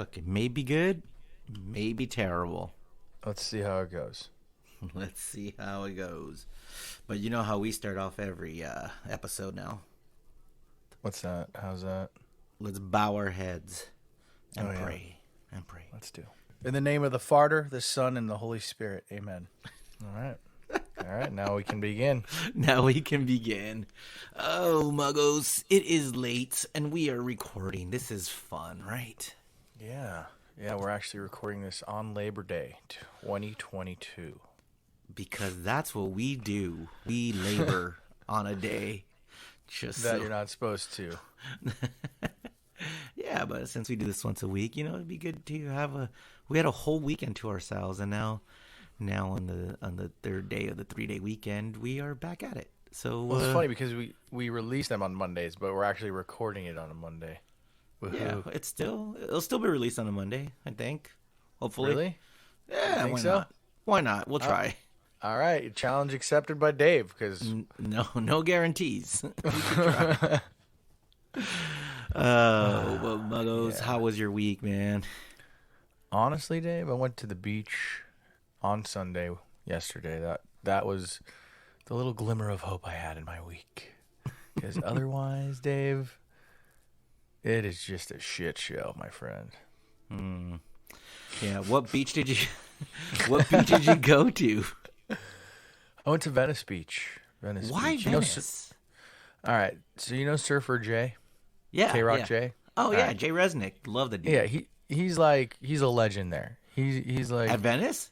look, it may be good, may be terrible. Let's see how it goes. Let's see how it goes. But you know how we start off every episode now. What's that? How's that? Let's bow our heads and pray. And pray. Let's do. In the name of the Father, the Son, and the Holy Spirit. Amen. All right. All right. Now we can begin. Now we can begin. Oh, Muggos. It is late, and we are recording. This is fun, right? Yeah. Yeah, we're actually recording this on Labor Day, 2022. Because that's what we do. We labor on a day. Just that you're not supposed to. Yeah, but since we do this once a week, it'd be good to have we had a whole weekend to ourselves, and now on the third day of the 3-day weekend, we are back at it. So it's funny because we release them on Mondays, but we're actually recording it on a Monday. Yeah, Woohoo. it'll still be released on a Monday, I think. Hopefully. Really? Yeah, why not? Why not? We'll try. All right, challenge accepted by Dave. Because no guarantees. We can try. Well, Muggos, how was your week, man? Honestly, Dave, I went to the beach on Sunday yesterday. That was the little glimmer of hope I had in my week. Because otherwise, Dave, it is just a shit show, my friend. Yeah, what beach did you go to? I went to Venice Beach. Why Beach. Venice? All right, so you know Surfer Jay? Yeah, K-Rock yeah. Jay? Oh, yeah, right. Jay Resnick. Love the dude. Yeah, he's a legend there. He's like at Venice?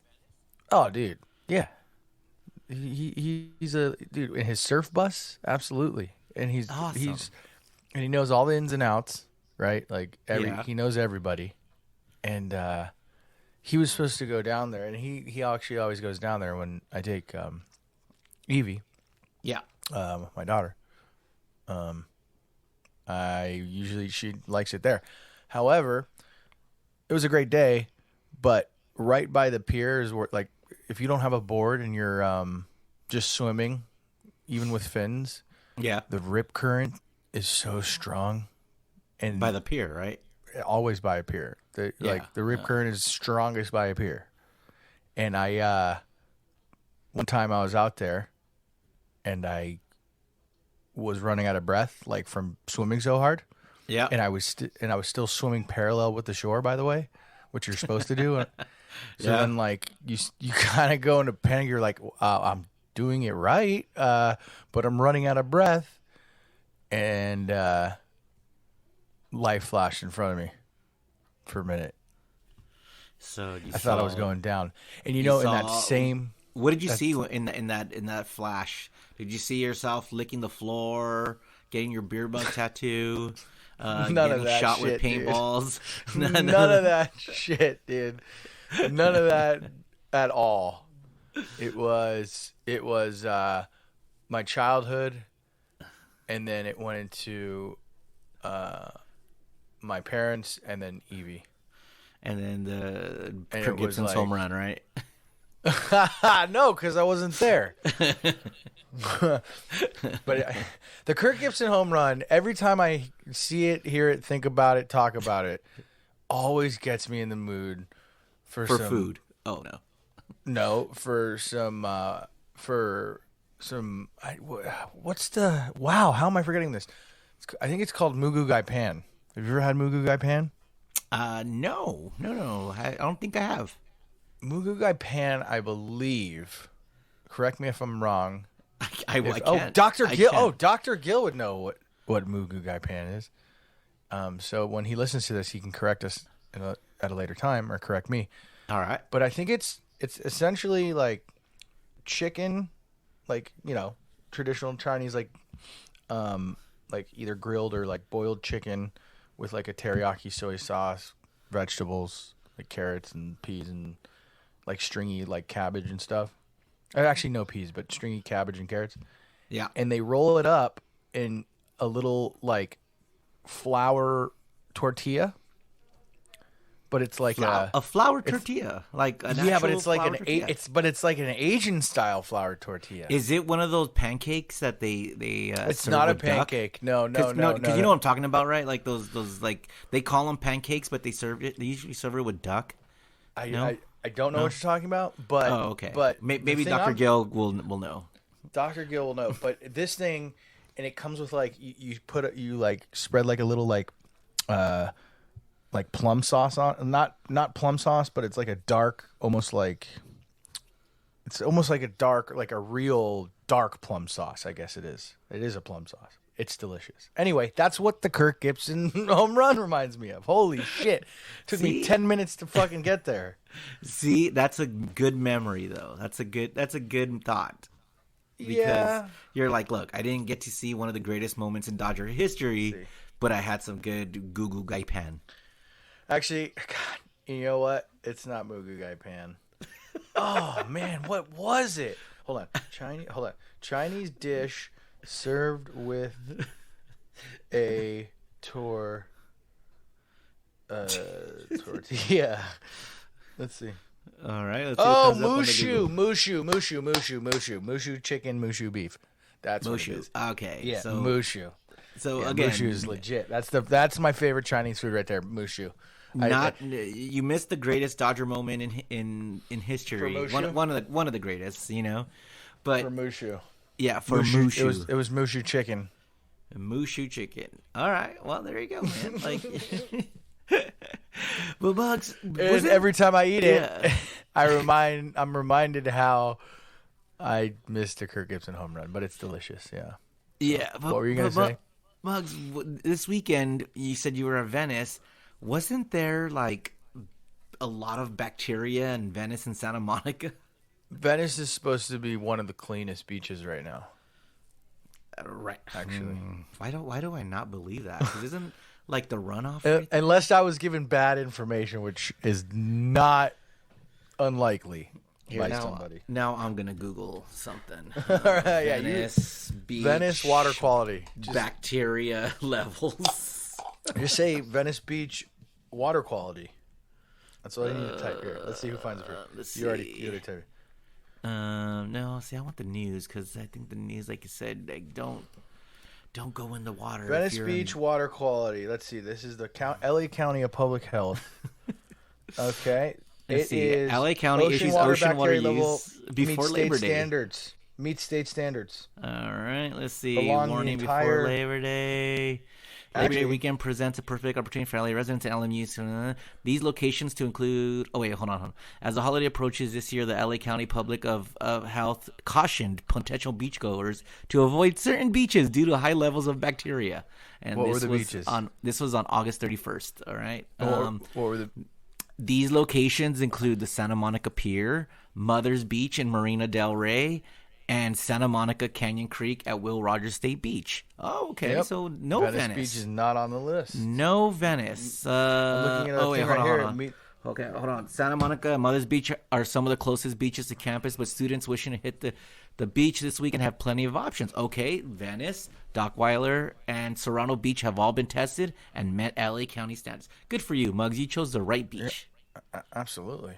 Oh, dude. Yeah. He's a dude in his surf bus, absolutely. And he's awesome. And he knows all the ins and outs, right? Like he knows everybody. And he was supposed to go down there, and he actually always goes down there when I take Evie. Yeah. My daughter. She likes it there. However, it was a great day, but right by the pier is where, like, if you don't have a board and you're just swimming, even with fins, the rip current is so strong. And by the pier, right? Always by a pier. The rip current is strongest by a pier. And one time I was out there, and I was running out of breath, like from swimming so hard. Yeah. And I was still swimming parallel with the shore, by the way, which you're supposed to do. So then, like, you kind of go into panic. You're like, I'm doing it right, but I'm running out of breath. And life flashed in front of me for a minute. So I thought I was going down. And in that same... What did you see in that flash? Did you see yourself licking the floor, getting your beer bug tattoo, none of that shot shit, with paintballs? None of that shit, dude. None of that at all. It was my childhood, and then it went into my parents, and then Evie, and then the Kirk Gibson's home run, right? No, because I wasn't there. But the Kirk Gibson home run, every time I see it, hear it, think about it, talk about it, always gets me in the mood for some food. Oh no, no, for some what's the wow? How am I forgetting this? I think it's called Mugu Gai Pan. Have you ever had Mugu Gai Pan? No. I don't think I have. Mugu Gai Pan, I believe. Correct me if I'm wrong. I can't. Dr. Gill. Oh, Dr. Gill would know what Mugu Gai Pan is. So when he listens to this, he can correct us at a later time, or correct me. All right. But I think it's essentially like chicken, like, traditional Chinese, like either grilled or like boiled chicken with like a teriyaki soy sauce, vegetables like carrots and peas and like stringy like cabbage and stuff. Actually, no peas, but stringy cabbage and carrots. Yeah. And they roll it up in a little like flour tortilla but it's like a flour tortilla, like an yeah, but actual it's like flour tortilla. it's like an Asian style flour tortilla. Is it one of those pancakes that they It's serve not a with duck? pancake. No. Because you know what I'm talking about, right? Like those like they call them pancakes, but they usually serve it with duck. I don't know what you're talking about, but okay. But maybe Dr. Gill will know. Dr. Gill will know. But this thing, and it comes with like you like spread like a little like plum sauce on, not plum sauce, but it's like a dark, almost like a real dark plum sauce. I guess it is. It is a plum sauce. It's delicious. Anyway, that's what the Kirk Gibson home run reminds me of. Holy shit. Took me 10 minutes to fucking get there. See, that's a good memory though. That's a good thought. Because you're like, look, I didn't get to see one of the greatest moments in Dodger history, but I had some good Goo Goo Gai Pan. Actually, God, you know what? It's not Moo Goo Gai Pan. Oh man, what was it? Hold on. Chinese dish served with a tortilla. Let's see. All right. Let's see mushu chicken, mushu beef. That's what it is. Okay. Yeah, so, mushu. So yeah, again, mushu is legit. That's my favorite Chinese food right there. Mushu. You missed the greatest Dodger moment in history. One of the greatest, you know. But for mushu. Yeah, for mushu. It was mushu chicken. Mushu chicken. All right. Well, there you go, man. Like, but Bugs. Every time I eat it, I'm reminded how I missed a Kirk Gibson home run, but it's delicious. Yeah. Yeah. What were you gonna say, Bugs? This weekend, you said you were in Venice. Wasn't there like a lot of bacteria in Venice and Santa Monica? Venice is supposed to be one of the cleanest beaches right now. Right. Actually. Why do I not believe that? 'Cause isn't like the runoff right unless I was given bad information, which is not unlikely by somebody. Now I'm going to Google something. All right, Venice beach. Venice water quality. Bacteria levels. Just say Venice Beach water quality. That's all I need to type here. Let's see who finds it first. You already typed it. No, see, I want the news because I think the news, like you said, like don't go in the water. Venice Beach water quality. Let's see. This is the LA County of Public Health. Okay. Let's see. LA County issues ocean water use before Labor Day. Meet state standards. All right. Let's see. Warning before Labor Day. Labor Day weekend presents a perfect opportunity for LA residents and LMUs. These locations to include... Oh, wait, hold on. As the holiday approaches this year, the LA County Public of Health cautioned potential beachgoers to avoid certain beaches due to high levels of bacteria. And what were the beaches? This was on August 31st, all right? What were the... These locations include the Santa Monica Pier, Mother's Beach in Marina del Rey, and Santa Monica Canyon Creek at Will Rogers State Beach. Oh, okay. Yep. So no Venice. Venice Beach is not on the list. No Venice. I'm looking at hold on. Okay, hold on. Santa Monica and Mother's Beach are some of the closest beaches to campus, but students wishing to hit the beach this weekend have plenty of options. Okay, Venice, Dockweiler, and Serrano Beach have all been tested and met LA County standards. Good for you, Muggs. You chose the right beach. Yeah, absolutely.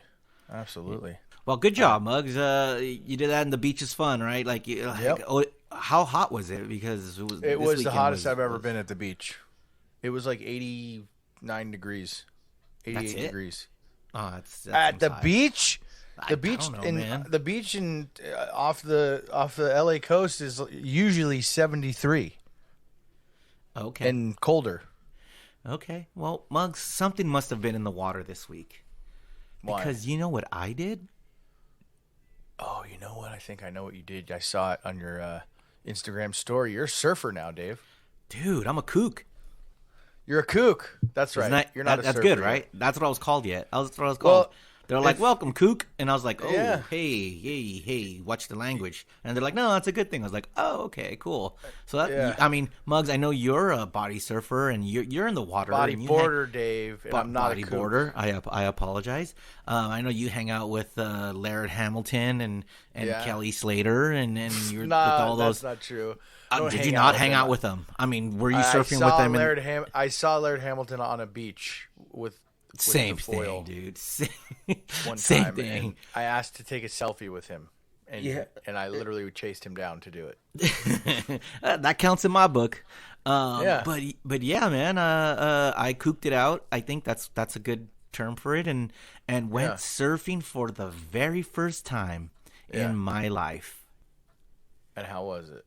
Well, good job, Muggs. You did that, and the beach is fun, right? How hot was it? Because it was the hottest I've ever been at the beach. It was like 89 degrees, 88 degrees. Oh, that's at the high. Beach. The beach off the LA coast is usually 73. Okay, and colder. Okay, well, Muggs, something must have been in the water this week. Why? Because you know what I did? Oh, you know what? I think I know what you did. I saw it on your Instagram story. You're a surfer now, Dave. Dude, I'm a kook. You're a kook. That's right. You're not a surfer. That's good, right? That's what I was called yet. That's what I was called. Well, they're like, welcome, kook. And I was like, oh, yeah. hey, watch the language. And they're like, no, that's a good thing. I was like, oh, okay, cool. So, I mean, Muggs, I know you're a body surfer, and you're in the water. Bodyboarder, Dave, and I'm not a kook. Bodyboarder. I apologize. I know you hang out with Laird Hamilton and Kelly Slater, and you're with all those. That's not true. Did you not hang out with them? I mean, were you surfing with them? I saw Laird Hamilton on a beach with Same the foil thing, dude. one Same time, thing. and I asked to take a selfie with him, and I literally chased him down to do it. That counts in my book. Yeah. But yeah, man. I cooked it out. I think that's a good term for it, and went surfing for the very first time in my life. And how was it?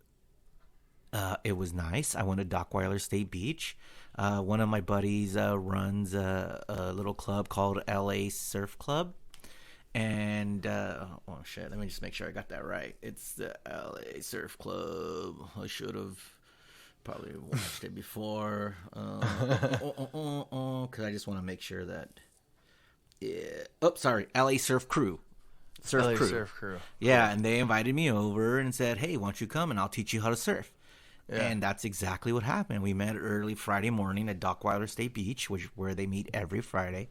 It was nice. I went to Dockweiler State Beach. One of my buddies runs a little club called LA Surf Club. And, oh shit, let me just make sure I got that right. It's the LA Surf Club. I should have probably watched it before. Because I just want to make sure that. Yeah. Oh, sorry. LA Surf Crew. LA Surf Crew. Yeah, and they invited me over and said, hey, why don't you come and I'll teach you how to surf. Yeah. And that's exactly what happened. We met early Friday morning at Dockweiler State Beach, where they meet every Friday.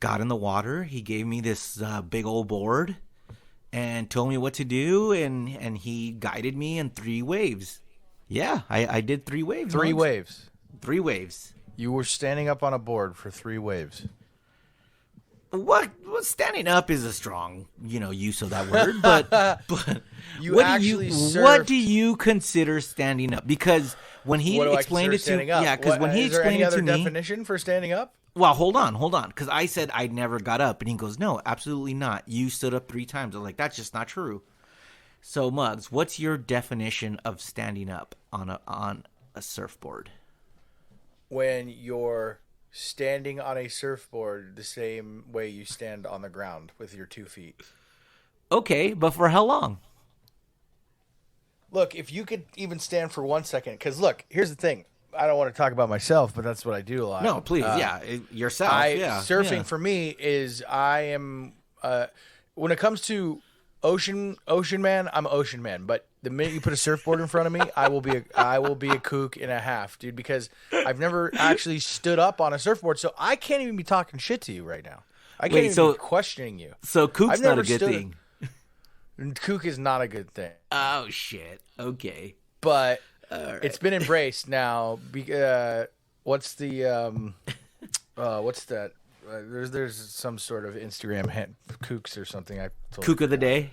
Got in the water. He gave me this big old board and told me what to do, and he guided me in 3 waves. Yeah, I did 3 waves. 3 waves. 3 waves. You were standing up on a board for 3 waves. What standing up is a strong, use of that word, but what do you consider standing up? Because when he explained it to me, because when he explained it to me, definition for standing up? Well, hold on, because I said I never got up, and he goes, no, absolutely not. You stood up 3 times. I was like, that's just not true. So, Muggs, what's your definition of standing up on a surfboard? When you're standing on a surfboard the same way you stand on the ground with your 2 feet. Okay, but for how long? Look, if you could even stand for 1 second, because look, here's the thing. I don't want to talk about myself, but that's what I do a lot. No, please, yourself. Surfing for me is I am when it comes to ocean man, I'm ocean man. But the minute you put a surfboard in front of me, I will be a kook and a half, dude. Because I've never actually stood up on a surfboard, so I can't even be talking shit to you right now. I can't even be questioning you. So kook's not a good thing. Kook is not a good thing. Oh shit. Okay. But it's been embraced now. What's the what's that? There's some sort of Instagram kooks or something. Kook of the day.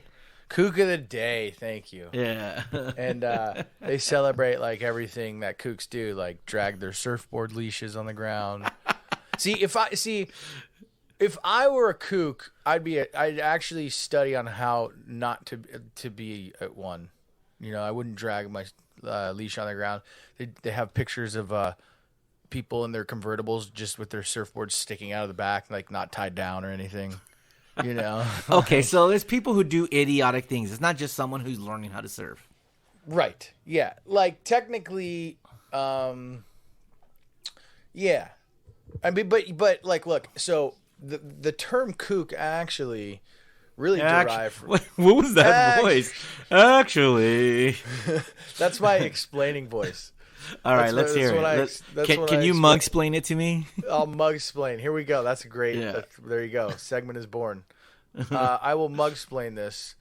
Kook of the day. Thank you. Yeah. And they celebrate like everything that kooks do, like drag their surfboard leashes on the ground. If I were a kook, I'd actually study on how not to be at one. I wouldn't drag my leash on the ground. They have pictures of people in their convertibles just with their surfboards sticking out of the back, like not tied down or anything. Okay, so there's people who do idiotic things. It's not just someone who's learning how to surf. Right. Yeah. Like technically, yeah. I mean, but like, look. So the term kook actually really derived from... What was that voice? Actually. That's my explaining voice. All right, let's hear it. Can you mug-splain it to me? I'll mug-splain. Here we go. That's a great... Yeah. There you go. Segment is born. I will mug-splain this.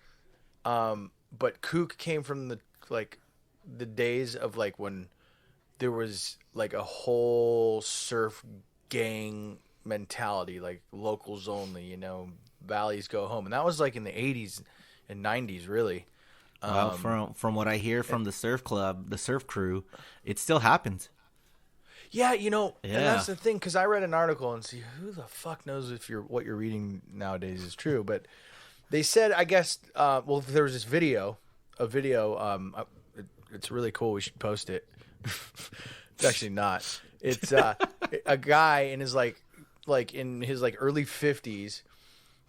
But kook came from the days of like when there was like a whole surf gang mentality, like locals only, valleys go home. And that was like in the 80s and 90s, really. Well, from what I hear from the surf club, the surf crew, it still happens. Yeah, and that's the thing, because I read an article and see who the fuck knows if what you're reading nowadays is true. But they said, I guess, there was this video, it's really cool. We should post it. It's actually not. It's a guy in his in his early 50s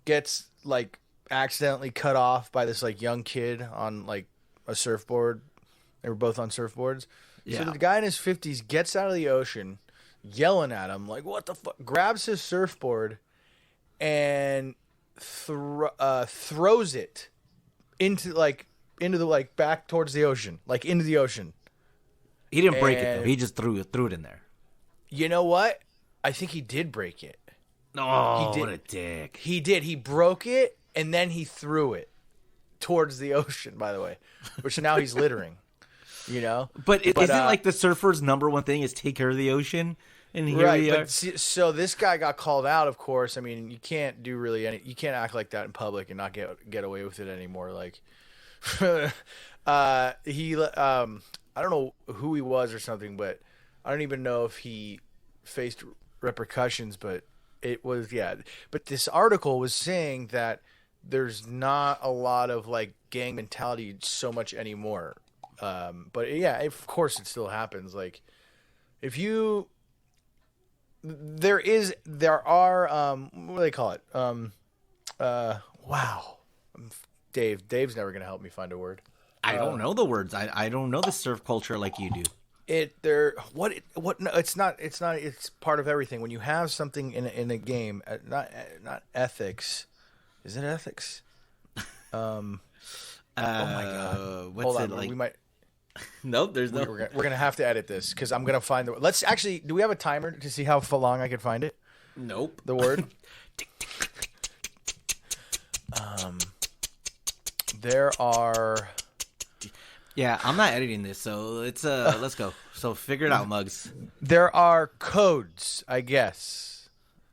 gets accidentally cut off by this young kid on a surfboard. They were both on surfboards. Yeah. So the guy in his 50s gets out of the ocean yelling at him like, what the fuck, grabs his surfboard and throws it into the back towards the ocean, into the ocean. He didn't break it though. He just threw it in there. You know what? I think he did break it. Oh, what a dick. He did. He broke it and then he threw it towards the ocean, by the way, which now he's littering. But isn't the surfer's number one thing is take care of the ocean? And here we are. But so this guy got called out, of course. I mean, you can't do really you can't act like that in public and not get away with it anymore. Like, I don't know who he was or something, but I don't even know if he faced repercussions, but it was, yeah. But this article was saying that there's not a lot of like gang mentality so much anymore. But yeah, of course it still happens. Like if you, there are, what do they call it? Wow. Dave's never going to help me find a word. I don't know the words. I don't know the surf culture like you do. No, it's not, it's part of everything. When you have something in a game, not ethics. Is it ethics? Oh my God. What's Hold on, it like? we might. Nope, there's no. We're gonna have to edit this because I'm gonna find the. Let's actually. Do we have a timer to see how long I can find it? Nope. The word. There are. Yeah, I'm not editing this, so it's let's go. So figure it out, Muggs. There are codes, I guess.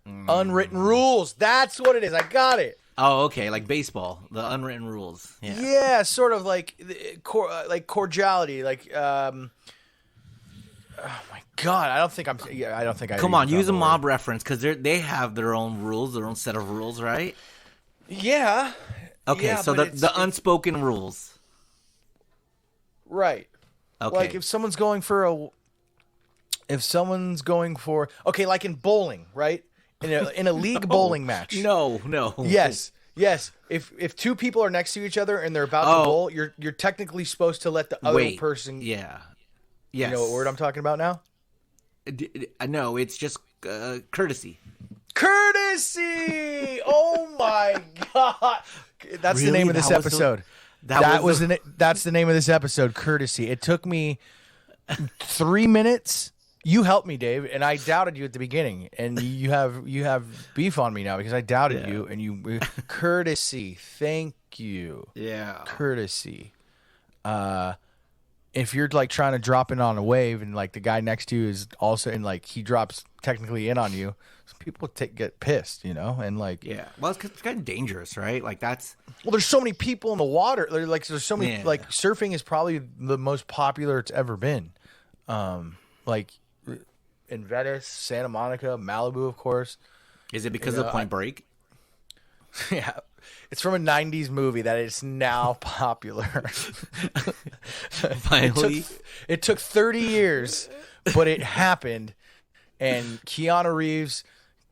Unwritten rules. That's what it is. I got it. Oh, okay, like baseball, the unwritten rules. Yeah, yeah, sort of like cordiality, like. Oh my God, I don't think I. Come on, use a mob reference because they have their own rules, their own set of rules, right? Yeah. Okay, yeah, so the unspoken rules. Right. Okay. Like if someone's going for okay, like in bowling, right? In a league bowling match. No. Yes. If two people are next to each other and they're about to bowl, you're technically supposed to let the other person. Yeah. Yes. You know what word I'm talking about now? No, it's just courtesy. Courtesy! Oh my God! That's the name of this episode. That's the name of this episode. Courtesy. It took me 3 minutes. You helped me, Dave, and I doubted you at the beginning, and you have beef on me now because I doubted you, and you courtesy. Thank you. Yeah. Courtesy. If you're like trying to drop in on a wave, and like the guy next to you is also, and like he drops technically in on you, people get pissed, you know, and like well, it's kind of dangerous, right? Like that's there's so many people in the water. There's so many like surfing is probably the most popular it's ever been. Like in Venice, Santa Monica, Malibu, of course. Is it because of Point Break? Yeah, it's from a '90s movie that is now popular. Finally, it took 30 years, but it happened, and Keanu Reeves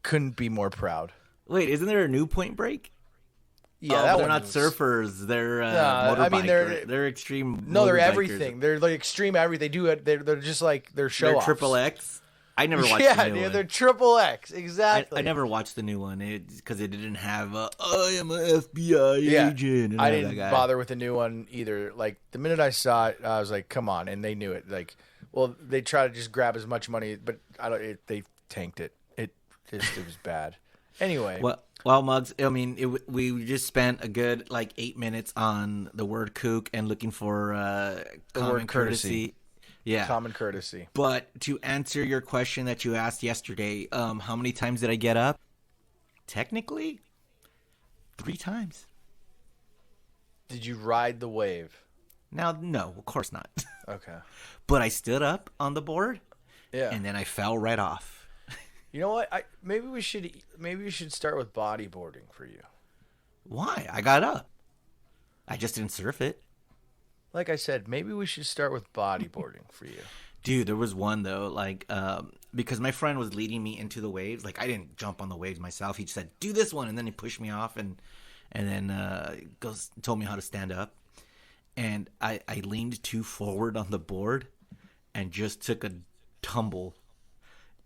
couldn't be more proud. Wait, isn't there a new Point Break? Yeah, they're not surfers. They're they're extreme. No, they're everything. They're like extreme everything. They're just like they're show-offs. They're triple X. I never watched the new one. They're triple X. Exactly. I never watched the new one because it didn't have I am an FBI agent. And I didn't bother with the new one either. Like the minute I saw it, I was like, "Come on!" And they knew it. Like, well, they try to just grab as much money, but they tanked it. It was bad. Anyway. Well, Muggs, I mean, we just spent a good 8 minutes on the word kook and looking for common courtesy. Yeah. Common courtesy. But to answer your question that you asked yesterday, how many times did I get up? Technically, 3 times. Did you ride the wave? Now, no, of course not. Okay. But I stood up on the board. Yeah. And then I fell right off. You know what? Maybe we should start with bodyboarding for you. Why? I got up. I just didn't surf it. Like I said, maybe we should start with bodyboarding for you. Dude, there was one though, because my friend was leading me into the waves. Like I didn't jump on the waves myself. He just said, "Do this one," and then he pushed me off, and then told me how to stand up. And I leaned too forward on the board, and just took a tumble,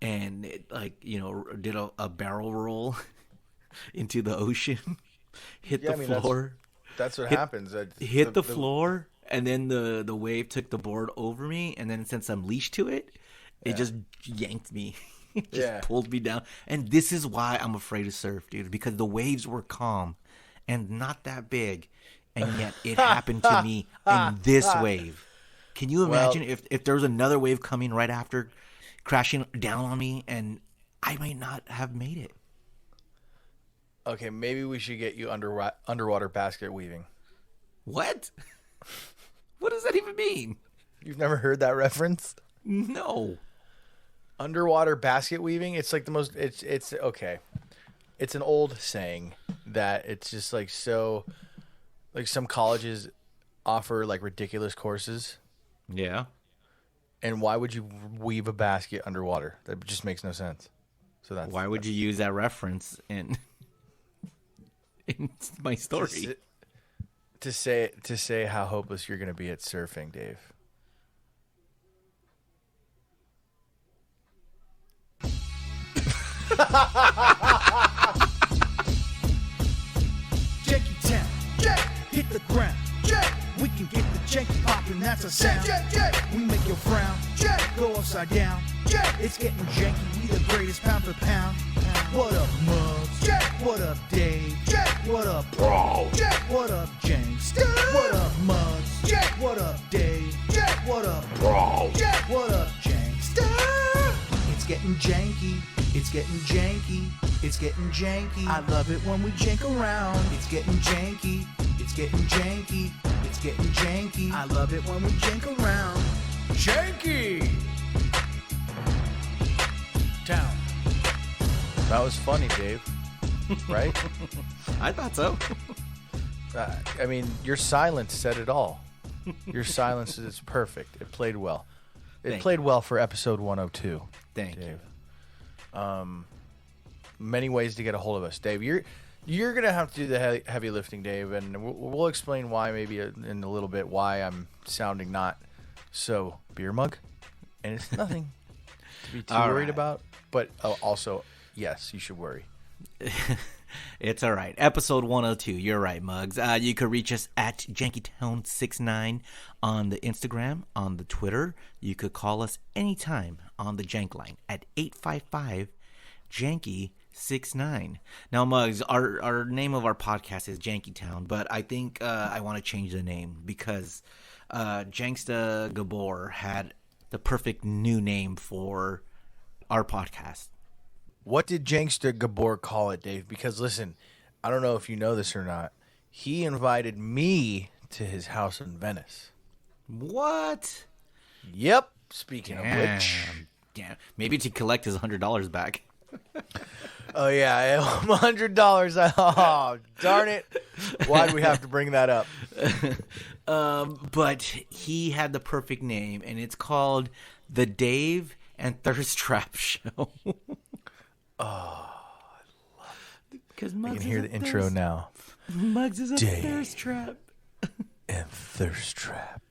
and it did a barrel roll into the ocean, hit the floor. That's what happens. Hit the floor. And then the wave took the board over me, and then since I'm leashed to it, it just yanked me. It just pulled me down. And this is why I'm afraid to surf, dude, because the waves were calm and not that big, and yet it happened to me in this wave. Can you imagine if there was another wave coming right after? crashing down on me, and I might not have made it. Okay, maybe we should get you underwater basket weaving. What? What does that even mean? You've never heard that reference? No. Underwater basket weaving? It's like the most... It's okay. It's an old saying that it's just like so... Like some colleges offer like ridiculous courses. Yeah. And why would you weave a basket underwater? That just makes no sense. So that's... Why would you use that reference in my story? To say how hopeless you're going to be at surfing, Dave. Janky Town, hit the ground. We can get the janky poppin', that's a sound. We make your frown, go upside down. It's getting janky, we the greatest pound for pound. What up, Muggs? What up, Dave? What up, Bro? What up, Janks? What up, Muggs? What up, Dave? What up, Bro? What up, Janks? It's getting janky, it's getting janky, it's getting janky. I love it when we jank around. It's getting janky, it's getting janky, it's getting janky. I love it when we jank around. Janky Town. That was funny, Dave. Right? I thought so. I mean, your silence said it all. Your silence is perfect. It played well. It played well for episode 102. Thank Dave. Many ways to get a hold of us, Dave. You're gonna have to do the heavy lifting, Dave, and we'll explain why maybe in a little bit why I'm sounding not so beer mug, and it's nothing to be too worried about. But also, yes, you should worry. It's all right. Episode 102. You're right, Muggs. You could reach us at JankyTown69 on the Instagram, on the Twitter. You could call us anytime on the Jank line at 855-JANKY69. Now, Muggs, our name of our podcast is Jankytown, but I think I want to change the name because Janksta Gabor had the perfect new name for our podcast. What did Jankster Gabor call it, Dave? Because listen, I don't know if you know this or not. He invited me to his house in Venice. What? Yep. Speaking of which. Yeah. Maybe to collect his $100 back. Oh, yeah. I owe him $100. Oh, darn it. Why'd we have to bring that up? But he had the perfect name, and it's called The Dave and Thirst Trap Show. Oh, I love it. Because I can hear the intro now. Muggs is a Dave thirst trap. And Thirst Trap.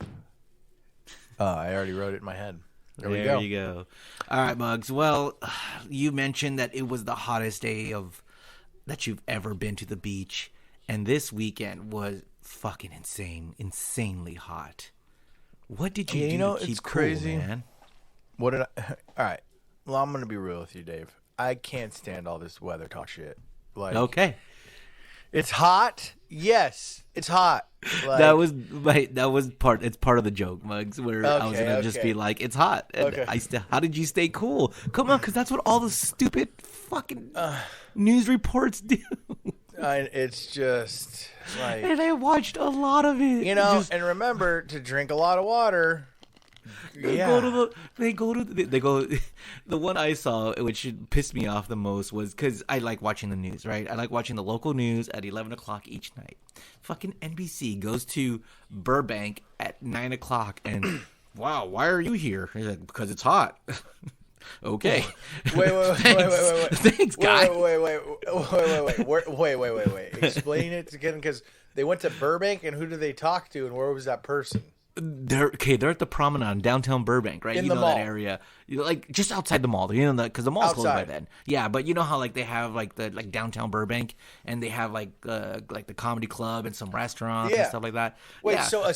Oh, I already wrote it in my head. There we go. There you go. All right, Muggs. Well, you mentioned that it was the hottest day that you've ever been to the beach, and this weekend was fucking insanely hot. What did you do to keep it's cool, crazy, man? What did I? All right. Well, I'm gonna be real with you, Dave. I can't stand all this weather talk shit. Like, Okay. It's hot. Yes, it's hot. Like, that was part. It's part of the joke, Muggs. Where I was gonna just be like, "It's hot." And how did you stay cool? Come on, because that's what all the stupid fucking news reports do. It's just like, and I watched a lot of it. And remember to drink a lot of water. The one I saw, which pissed me off the most, was because I like watching the news, right? I like watching the local news at 11 o'clock each night. Fucking NBC goes to Burbank at 9 o'clock and, wow, why are you here? He's like, because it's hot. Okay. Wait. Thanks, guy. Wait. Explain it again, because they went to Burbank, and who did they talk to, and where was that person? They're at the promenade in downtown Burbank, right? In the mall. That area, like just outside the mall. Because the mall's closed by then. Yeah, but you know how like they have like the downtown Burbank, and they have like the comedy club and some restaurants and stuff like that. Wait, yeah. So a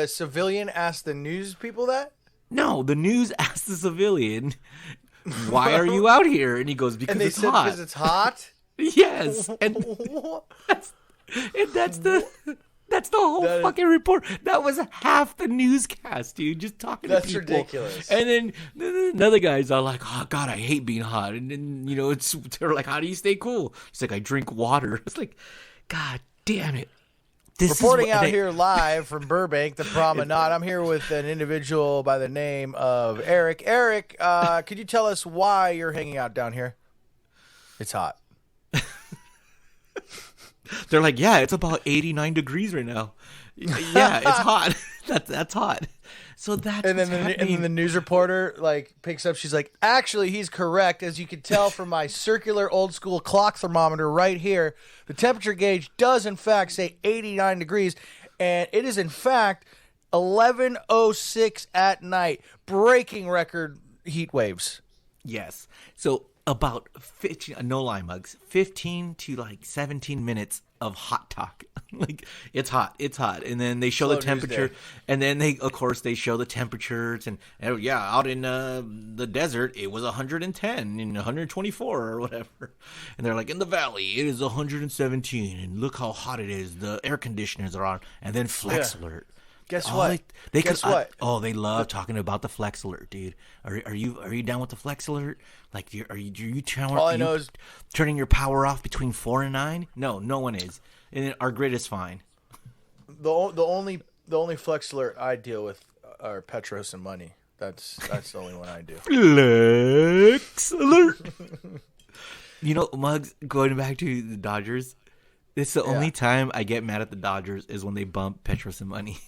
civilian asked the news people that? No, the news asked the civilian, "Why are you out here?" And he goes, "Because it's hot." Because it's hot. Yes, and that's the. That's the whole fucking report. That was half the newscast, dude. Just talking to people. That's ridiculous. And then another guy's all like, "Oh God, I hate being hot." And then they're like, "How do you stay cool?" He's like, "I drink water." It's like, God damn it. Reporting out here live from Burbank, the Promenade. I'm here with an individual by the name of Eric. Eric, could you tell us why you're hanging out down here? It's hot. They're like, yeah, it's about 89 degrees right now. Yeah, it's hot. That's hot. So that's and then the news reporter like picks up. She's like, actually, he's correct. As you can tell from my circular old school clock thermometer right here, the temperature gauge does in fact say 89 degrees, and it is in fact 11:06 at night, breaking record heat waves. Yes. So about 15, no lie, Mugs, 15 to like 17 minutes of hot talk. Like, it's hot. And then they show the temperature. And then they show the temperatures. And yeah, out in the desert, it was 110 and 124 or whatever. And they're like, in the valley, it is 117. And look how hot it is. The air conditioners are on. And then flex alert. Guess what? They love talking about the flex alert, dude. Are you down with the flex alert? Like, are you turning your power off between 4 and 9? No one is. And our grid is fine. The only flex alert I deal with are Petros and money. That's the only one I do. Flex alert. Muggs, going back to the Dodgers, it's the only time I get mad at the Dodgers is when they bump Petros and money.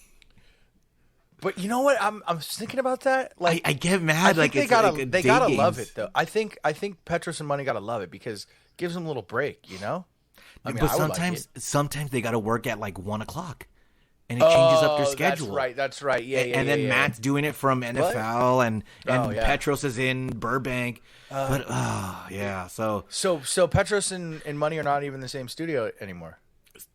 But you know what? I'm thinking about that. Like, I get mad. They gotta love it though. I think Petros and money gotta love it because it gives them a little break. But sometimes they gotta work at like 1 o'clock, and it changes up their schedule. That's right. Yeah. And then Matt's doing it from NFL, and Petros is in Burbank. So Petros and money are not even the same studio anymore.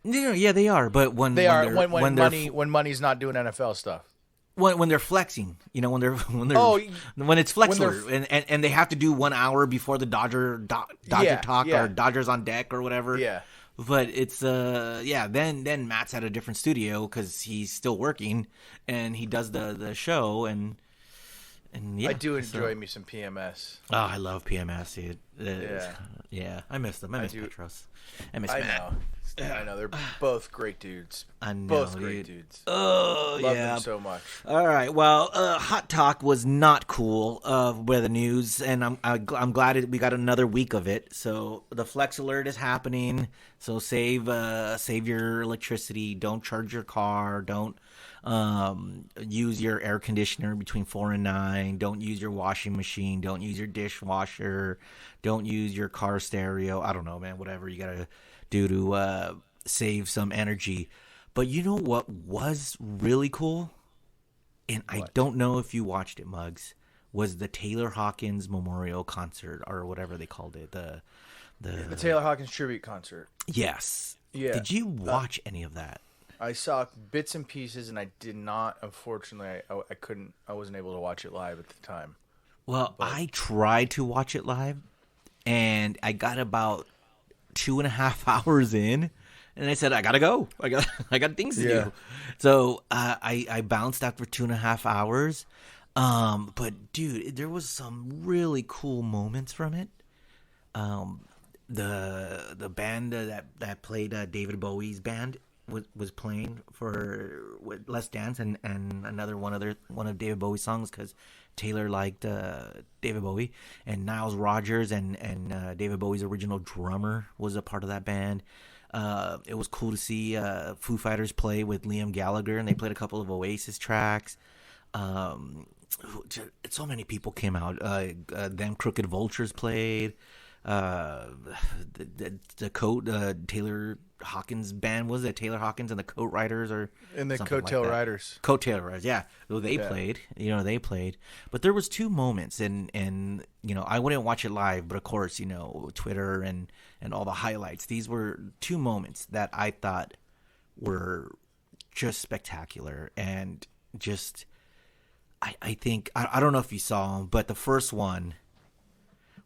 Yeah, they are. But when money's not doing NFL stuff. When they're flexing, when it's flexler, and they have to do 1 hour before the Dodger talk or Dodgers on deck or whatever. Yeah. But it's then Matt's at a different studio because he's still working and he does the show and I do enjoy me some PMS. Oh, I love PMS, dude. I miss them. I miss Petros. I miss Matt. I know, they're both great dudes. I know, both great dudes. Oh, Love them so much. All right, well, Hot Talk was not cool with the news, and I'm glad we got another week of it. So the Flex Alert is happening. So save your electricity. Don't charge your car. Don't use your air conditioner between 4 and 9. Don't use your washing machine. Don't use your dishwasher. Don't use your car stereo. I don't know, man. Whatever you gotta do to save some energy. But you know what was really cool? And I don't know if you watched it, Muggs, was the Taylor Hawkins Memorial Concert or whatever they called it. The Taylor Hawkins Tribute Concert. Yes. Yeah. Did you watch any of that? I saw bits and pieces, and I did not. Unfortunately, I couldn't. I wasn't able to watch it live at the time. Well, I tried to watch it live, and I got about 2.5 hours in, and I said, I gotta go. I got things to do. So I bounced after 2.5 hours. But dude, there was some really cool moments from it. The band that played David Bowie's band was playing for Let's Dance and another one of David Bowie's songs because Taylor liked David Bowie, and Niles Rodgers and David Bowie's original drummer was a part of that band. It was cool to see Foo Fighters play with Liam Gallagher, and they played a couple of Oasis tracks. So many people came out. Them Crooked Vultures played. The Coat Taylor Hawkins band, was it Taylor Hawkins and the Coat Riders or the Coattail Riders? Coattail Riders, yeah. They played. They played. But there was two moments, and I wouldn't watch it live, but of course, Twitter and all the highlights. These were two moments that I thought were just spectacular, and just I think I don't know if you saw them, but the first one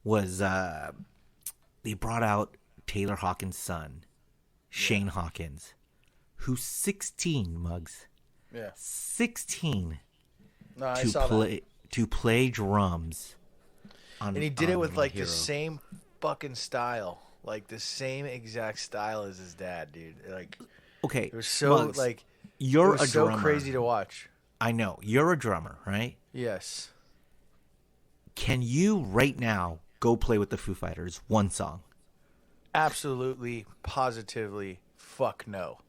was they brought out Taylor Hawkins' son, Shane Hawkins, who's 16, Muggs. Yeah. 16 No, I saw that. to play drums. And he did it with like the same fucking style, like the same exact style as his dad, dude. Like, okay, it was so Muggs, like you're it was a so drummer. crazy to watch. I know you're a drummer, right? Yes. Can you right now go play with the Foo Fighters one song? Absolutely, positively, fuck no.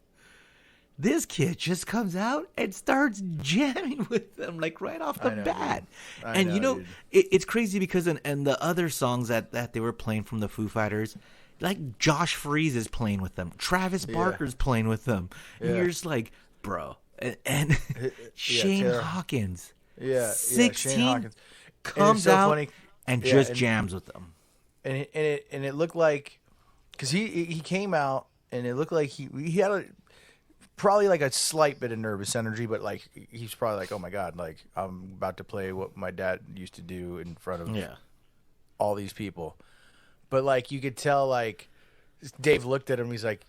This kid just comes out and starts jamming with them like right off the bat. And you know, it's crazy because in the other songs that they were playing from the Foo Fighters, like Josh Freese is playing with them, Travis Barker's playing with them, and you're just like, bro, and Shane Hawkins, 16, Shane Hawkins comes so out funny. and just jams with them. And it looked like, because he came out and it looked like he had probably like a slight bit of nervous energy, but like he's probably like, oh my god, like I'm about to play what my dad used to do in front of all these people. But like you could tell, like Dave looked at him, he's like,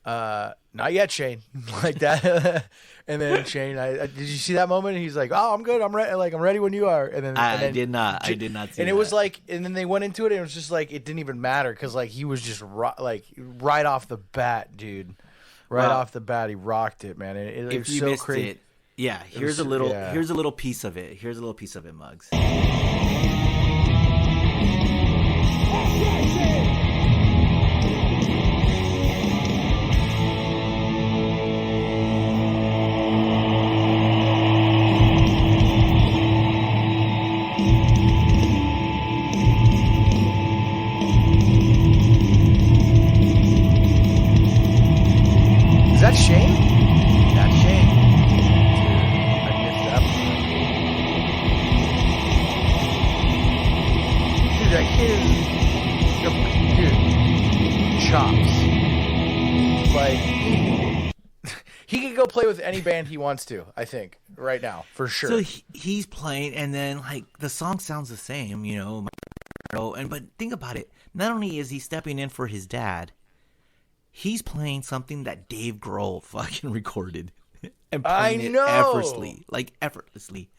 not yet, Shane, like that. And then Shane, did you see that moment? And he's like, oh, I'm good, I'm ready, like I'm ready when you are. And then I did not see. And it was like, and then they went into it, and it was just like it didn't even matter because like he was just right off the bat, dude. Right off the bat, he rocked it, man. It if was you so missed crazy. it, here's a little piece of it. Here's a little piece of it, Muggs. Is that Shane? That's Shane. Dude, I missed that one. Dude, that kid is... Dude. Chops. Like, he could go play with any band he wants to, I think, right now, for sure. So he's playing, and then, like, the song sounds the same, you know. But think about it. Not only is he stepping in for his dad, he's playing something that Dave Grohl fucking recorded and playing it effortlessly.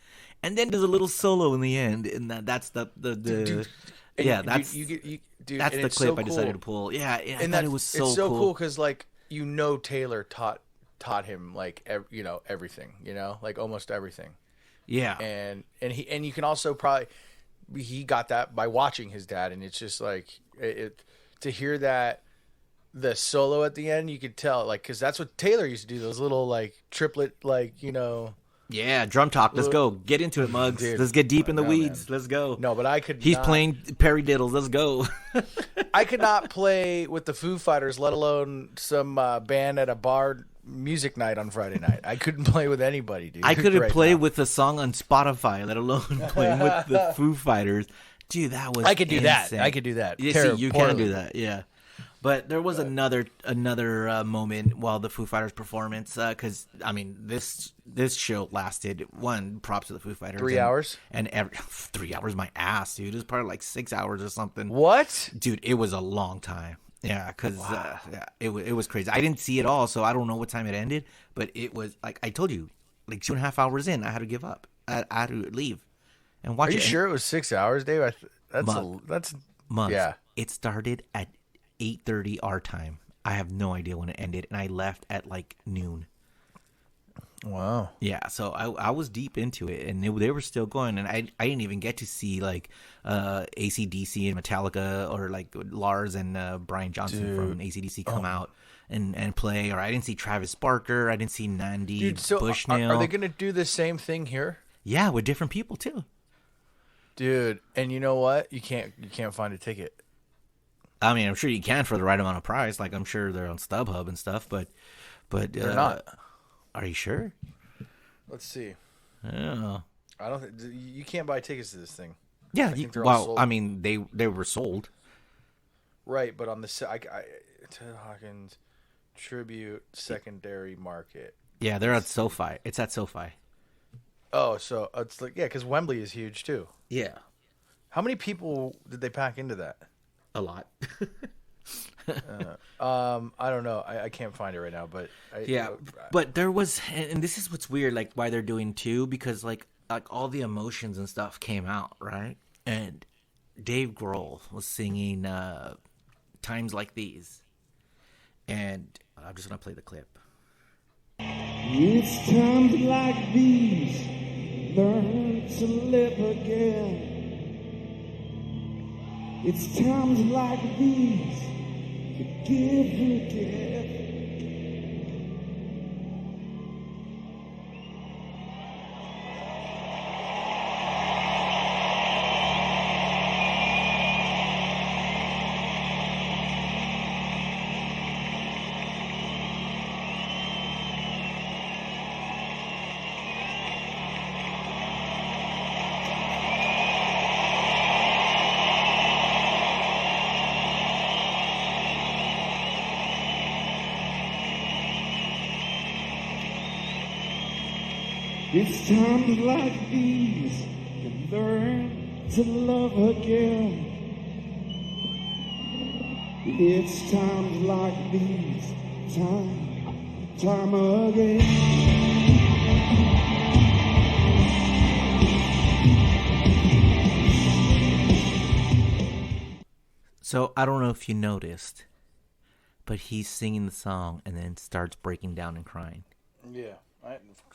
And then there's a little solo in the end, and that's the dude, that's dude, the clip I decided to pull. Yeah, and it was so cool. It's so cool because like Taylor taught him like everything, like almost everything. Yeah, and you can also probably he got that by watching his dad, and it's just like to hear that. The solo at the end, you could tell, like, because that's what Taylor used to do. Those little, like, triplet, like, Yeah, drum talk. Let's go. Get into it, Muggs. Dude, let's get deep in the weeds. Man. Let's go. No, but I could He's playing Perry Diddles. Let's go. I could not play with the Foo Fighters, let alone some band at a bar music night on Friday night. I couldn't play with anybody, dude. I couldn't play with a song on Spotify, let alone playing with the Foo Fighters. Dude, that was I could do insane. that. I could do that. Yeah, see, you can do that, yeah. But there was another moment while the Foo Fighters performance, because I mean this show lasted props to the Foo Fighters 3 hours and 3 hours my ass, dude. It was probably like 6 hours or something. What, dude? It was a long time. Yeah, because it was crazy. I didn't see it all, so I don't know what time it ended. But it was like I told you, like 2.5 hours in, I had to give up. I had to leave and watch. Are you sure it was 6 hours, Dave? That's months. Yeah. It started at 8:30 our time. I have no idea when it ended, and I left at like noon. Wow. Yeah, so I was deep into it, and they were still going, and I didn't even get to see like AC/DC and Metallica, or like Lars and Brian Johnson from AC/DC come out and play, or I didn't see Travis Barker, I didn't see Nandi Bushnell. Are they going to do the same thing here? Yeah, with different people too. Dude, and you know what? You can't find a ticket. I mean, I'm sure you can for the right amount of price. Like, I'm sure they're on StubHub and stuff, but they're not. Are you sure? Let's see. Yeah. I don't think you can't buy tickets to this thing. Yeah. I mean, they were sold. Right, but on the Ted Hawkins Tribute Secondary Market. Yeah, they're at SoFi. It's at SoFi. Oh, so it's like because Wembley is huge too. Yeah. How many people did they pack into that? A lot. I don't know. I can't find it right now, but but there was, and this is what's weird, like why they're doing two, because like all the emotions and stuff came out, right? And Dave Grohl was singing "Times Like These," and I'm just gonna play the clip. It's times like these, learn to live again. It's times like these, forgive and forget. It's times like these you learn to love again. It's times like these, time again. So I don't know if you noticed, but he's singing the song and then starts breaking down and crying. Yeah.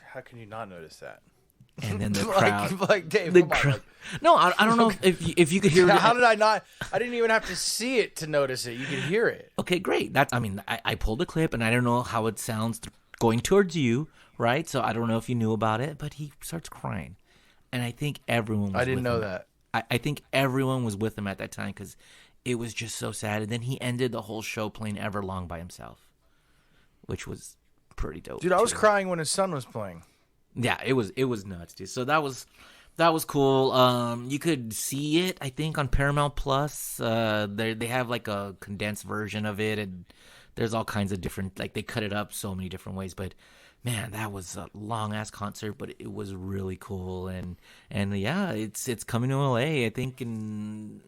How can you not notice that? And then the crowd, like Dave, the crowd. No, I don't know if you could hear it. How did I not? I didn't even have to see it to notice it. You could hear it. Okay, great. I pulled a clip, and I don't know how it sounds going towards you, right? So I don't know if you knew about it, but he starts crying, and I think everyone was I didn't with know him. that. I think everyone was with him at that time because it was just so sad. And then he ended the whole show playing Everlong by himself, which was pretty dope. Dude, I was crying when his son was playing. Yeah, it was nuts, dude. So that was cool. You could see it, I think, on Paramount Plus. They have like a condensed version of it, and there's all kinds of different, like they cut it up so many different ways. But man, that was a long ass concert, but it was really cool. And yeah, it's coming to LA. I think in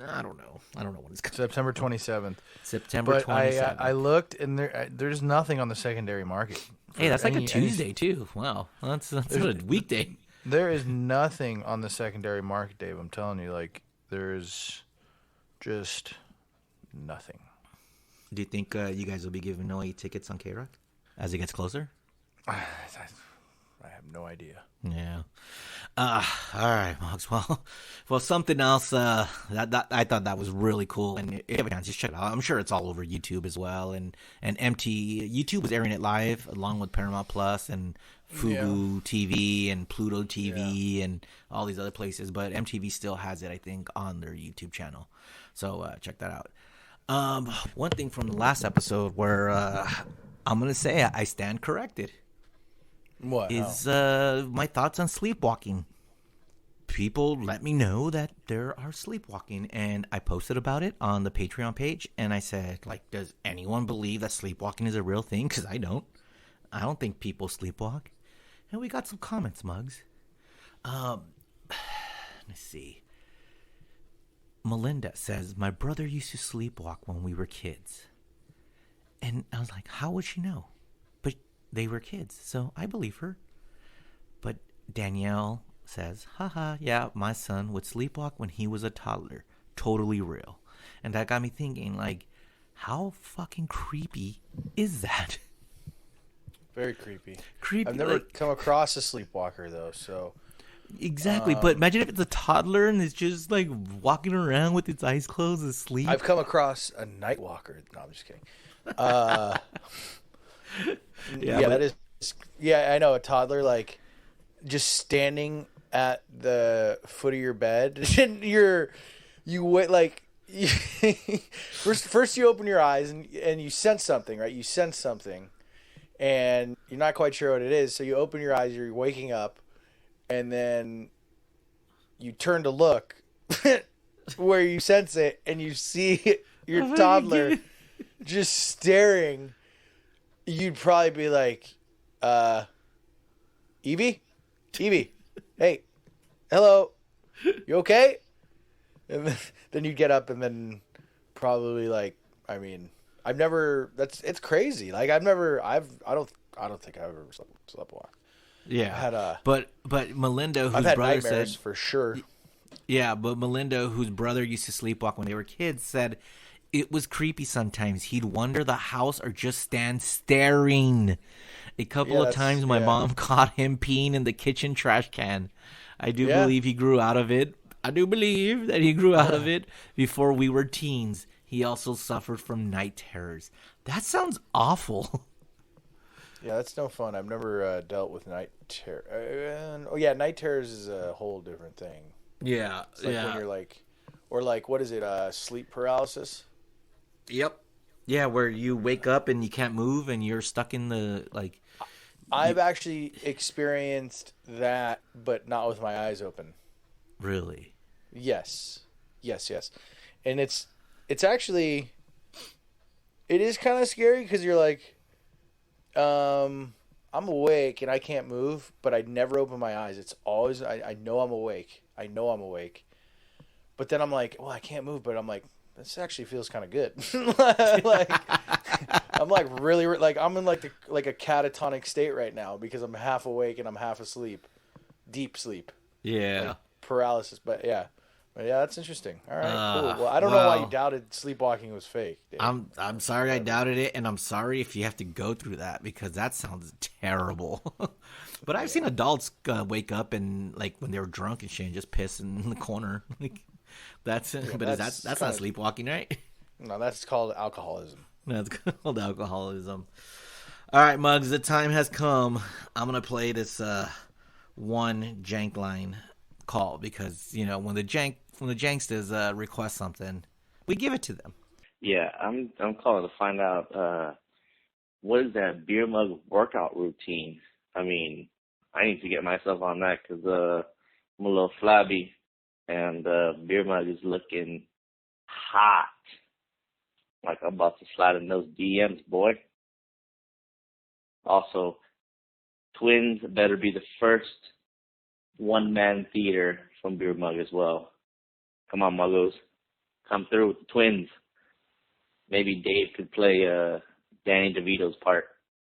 I don't know when it's coming. September 27th. September 27th. I looked, and there's nothing on the secondary market. Hey, that's like a Tuesday too. Wow, that's a weekday. There is nothing on the secondary market, Dave. I'm telling you, like there's just nothing. Do you think you guys will be giving away tickets on K-Rock as it gets closer? I have no idea. Yeah. All right, Mox. Well, something else that I thought that was really cool, and if you have a chance, just check it out. I'm sure it's all over YouTube as well, and YouTube was airing it live along with Paramount Plus and Fubu TV and Pluto TV and all these other places, but MTV still has it, I think, on their YouTube channel. So check that out. One thing from the last episode where I'm gonna say I stand corrected. What is my thoughts on sleepwalking? People let me know that there are sleepwalking, and I posted about it on the Patreon page, and I said, like, does anyone believe that sleepwalking is a real thing? Because I don't think people sleepwalk. And we got some comments, Muggs. Let's see. Melinda says, my brother used to sleepwalk when we were kids. And I was like, how would she know? But they were kids, so I believe her. But Danielle says, haha, yeah, my son would sleepwalk when he was a toddler. Totally real. And that got me thinking, like, how fucking creepy is that? Very creepy. Creepy. I've never come across a sleepwalker, though, so... Exactly, but imagine if it's a toddler and it's just, like, walking around with its eyes closed asleep. I've come across a night walker. No, I'm just kidding. That is... Yeah, I know, a toddler, like, just standing at the foot of your bed, and you wait, like... first you open your eyes, and you sense something, right? You sense something, and you're not quite sure what it is, so you open your eyes, you're waking up, and then you turn to look where you sense it, and you see your toddler just staring. You'd probably be like, Evie, hey, hello, you okay? And then you'd get up and then probably, like, I mean, I've never. It's crazy. Like I don't think I've ever slept well. Yeah, I had but Melinda, whose I've had brother nightmares said for sure. Yeah, but Melinda, whose brother used to sleepwalk when they were kids, said it was creepy sometimes. He'd wander the house or just stand staring. A couple of times my mom caught him peeing in the kitchen trash can. I do believe he grew out of it. I do believe that he grew out of it before we were teens. He also suffered from night terrors. That sounds awful. Yeah, that's no fun. I've never dealt with night terror. Night terrors is a whole different thing. Yeah, it's like when you're like, or like, what is it? Sleep paralysis. Yep. Yeah, where you wake up and you can't move and you're stuck in the like. I've actually experienced that, but not with my eyes open. Really? Yes, and it's actually, it is kind of scary because you're like, I'm awake and I can't move, but I never open my eyes. It's always I know I'm awake. But then I'm like, well, I can't move, but I'm like, this actually feels kind of good. Like I'm like really like I'm in like a catatonic state right now because I'm half awake and I'm half asleep, deep sleep. Yeah. Like paralysis, but yeah, that's interesting. All right, cool. Well, I don't know why you doubted sleepwalking was fake, Dave. I'm sorry I doubted it, and I'm sorry if you have to go through that because that sounds terrible. But I've seen adults wake up and like when they were drunk and shit, and just piss in the corner. Like that's not sleepwalking, right? No, that's called alcoholism. That's called alcoholism. All right, Muggs, the time has come. I'm gonna play this one jank line call because when the janksters request something, we give it to them. Yeah, I'm calling to find out what is that beer mug workout routine. I mean, I need to get myself on that because I'm a little flabby and beer mug is looking hot. Like I'm about to slide in those DMs, boy. Also, Twins better be the first one-man theater from Beer Mug as well. Come on, Muggos. Come through with the Twins. Maybe Dave could play Danny DeVito's part.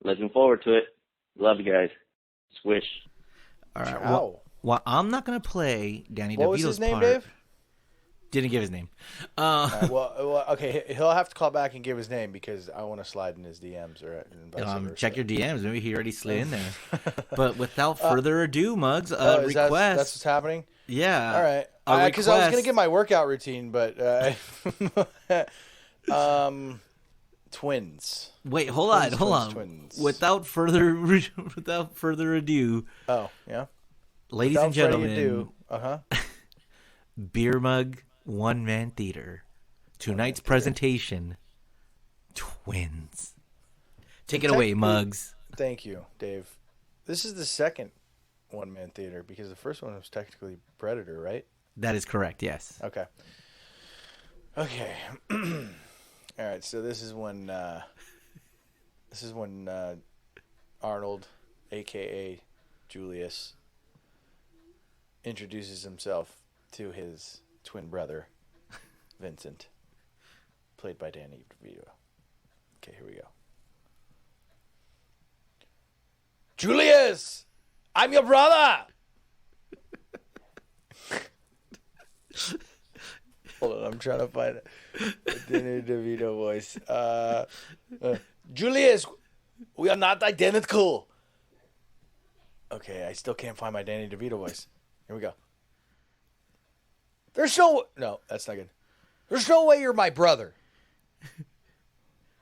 Looking forward to it. Love you guys. Swish. All right. Well, I'm not going to play Danny DeVito's part. What was his name, Dave? Didn't give his name. Well, okay. He'll have to call back and give his name because I want to slide in his DMs check your DMs. Maybe he already slid in there. But without further ado, Muggs, request. That's what's happening? Yeah. All right. Because I was going to get my workout routine, but Twins. Wait, hold on. Twins. Without further ado. Oh, yeah. Ladies and gentlemen. Uh-huh. Beer Mug One-Man Theater. Tonight's presentation, Twins. Take it away, Muggs. Thank you, Dave. This is the second one-man theater because the first one was technically Predator, right? That is correct, yes. Okay. All right, so this is when Arnold, a.k.a. Julius, introduces himself to his twin brother, Vincent, played by Danny DeVito. Okay, here we go. Julius, I'm your brother. Hold on, I'm trying to find a Danny DeVito voice. Julius, we are not identical. Okay, I still can't find my Danny DeVito voice. Here we go. No, that's not good. There's no way you're my brother.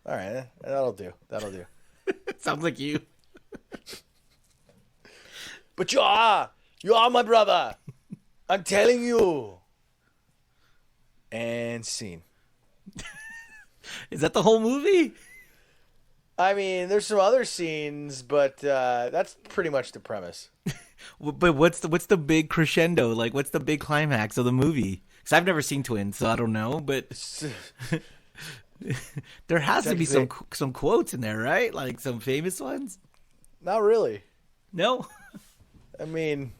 All right, that'll do. Sounds like you. But you are my brother. I'm telling you. And scene. Is that the whole movie? I mean, there's some other scenes, but that's pretty much the premise. But what's the big crescendo? Like, what's the big climax of the movie? Because I've never seen Twins, so I don't know. But there has to be some quotes in there, right? Like some famous ones. Not really. No. I mean,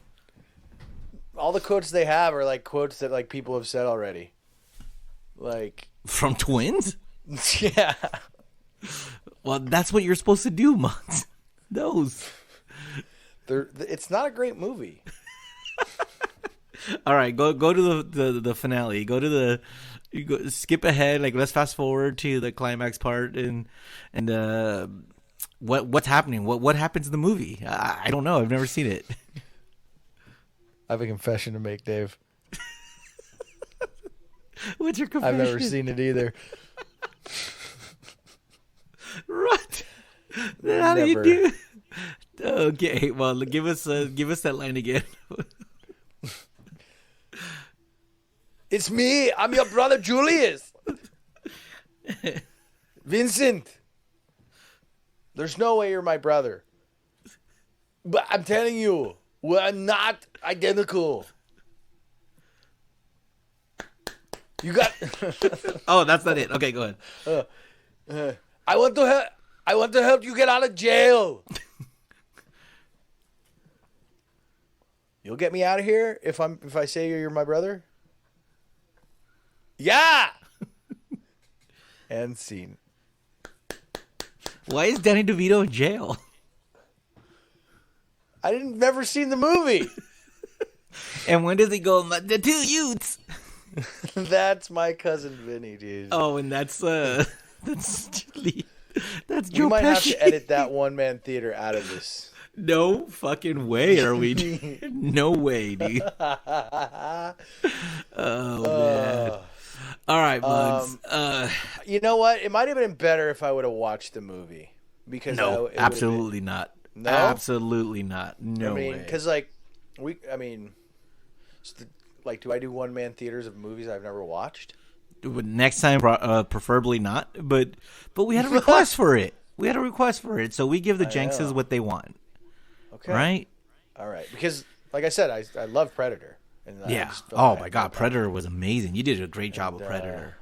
all the quotes they have are like quotes that like people have said already. Like from Twins? Yeah. Well, that's what you're supposed to do, Muggs. Those. It's not a great movie. All right, go to the finale. Skip ahead. Like, let's fast forward to the climax part and what's happening? What happens in the movie? I don't know. I've never seen it. I have a confession to make, Dave. What's your confession? I've never seen it either. What? How do you do? Okay, well, give us that line again. It's me. I'm your brother Julius. Vincent. There's no way you're my brother. But I'm telling you, we're not identical. You got. Oh, that's not it. Okay, go ahead. I want to help you get out of jail. You'll get me out of here if I say you're my brother? Yeah. And scene. Why is Danny DeVito in jail? I never seen the movie. And when does he go? The two youths. That's my cousin Vinny, dude. Oh, and that's Joe We might have Pesci. to edit that one-man theater out of this. No fucking way are we. No way, dude. Oh, man. All right, Bugs. You know what? It might have been better if I would have watched the movie. Because no, absolutely not. No? Absolutely not. No way. Because, do I do one-man theaters of movies I've never watched? Next time, preferably not. But we had a request for it. So we give the Jenkses what they want. Okay. Right? All right. Because, like I said, I love Predator. And yeah. Oh, my God. Predator was amazing. You did a great job with Predator.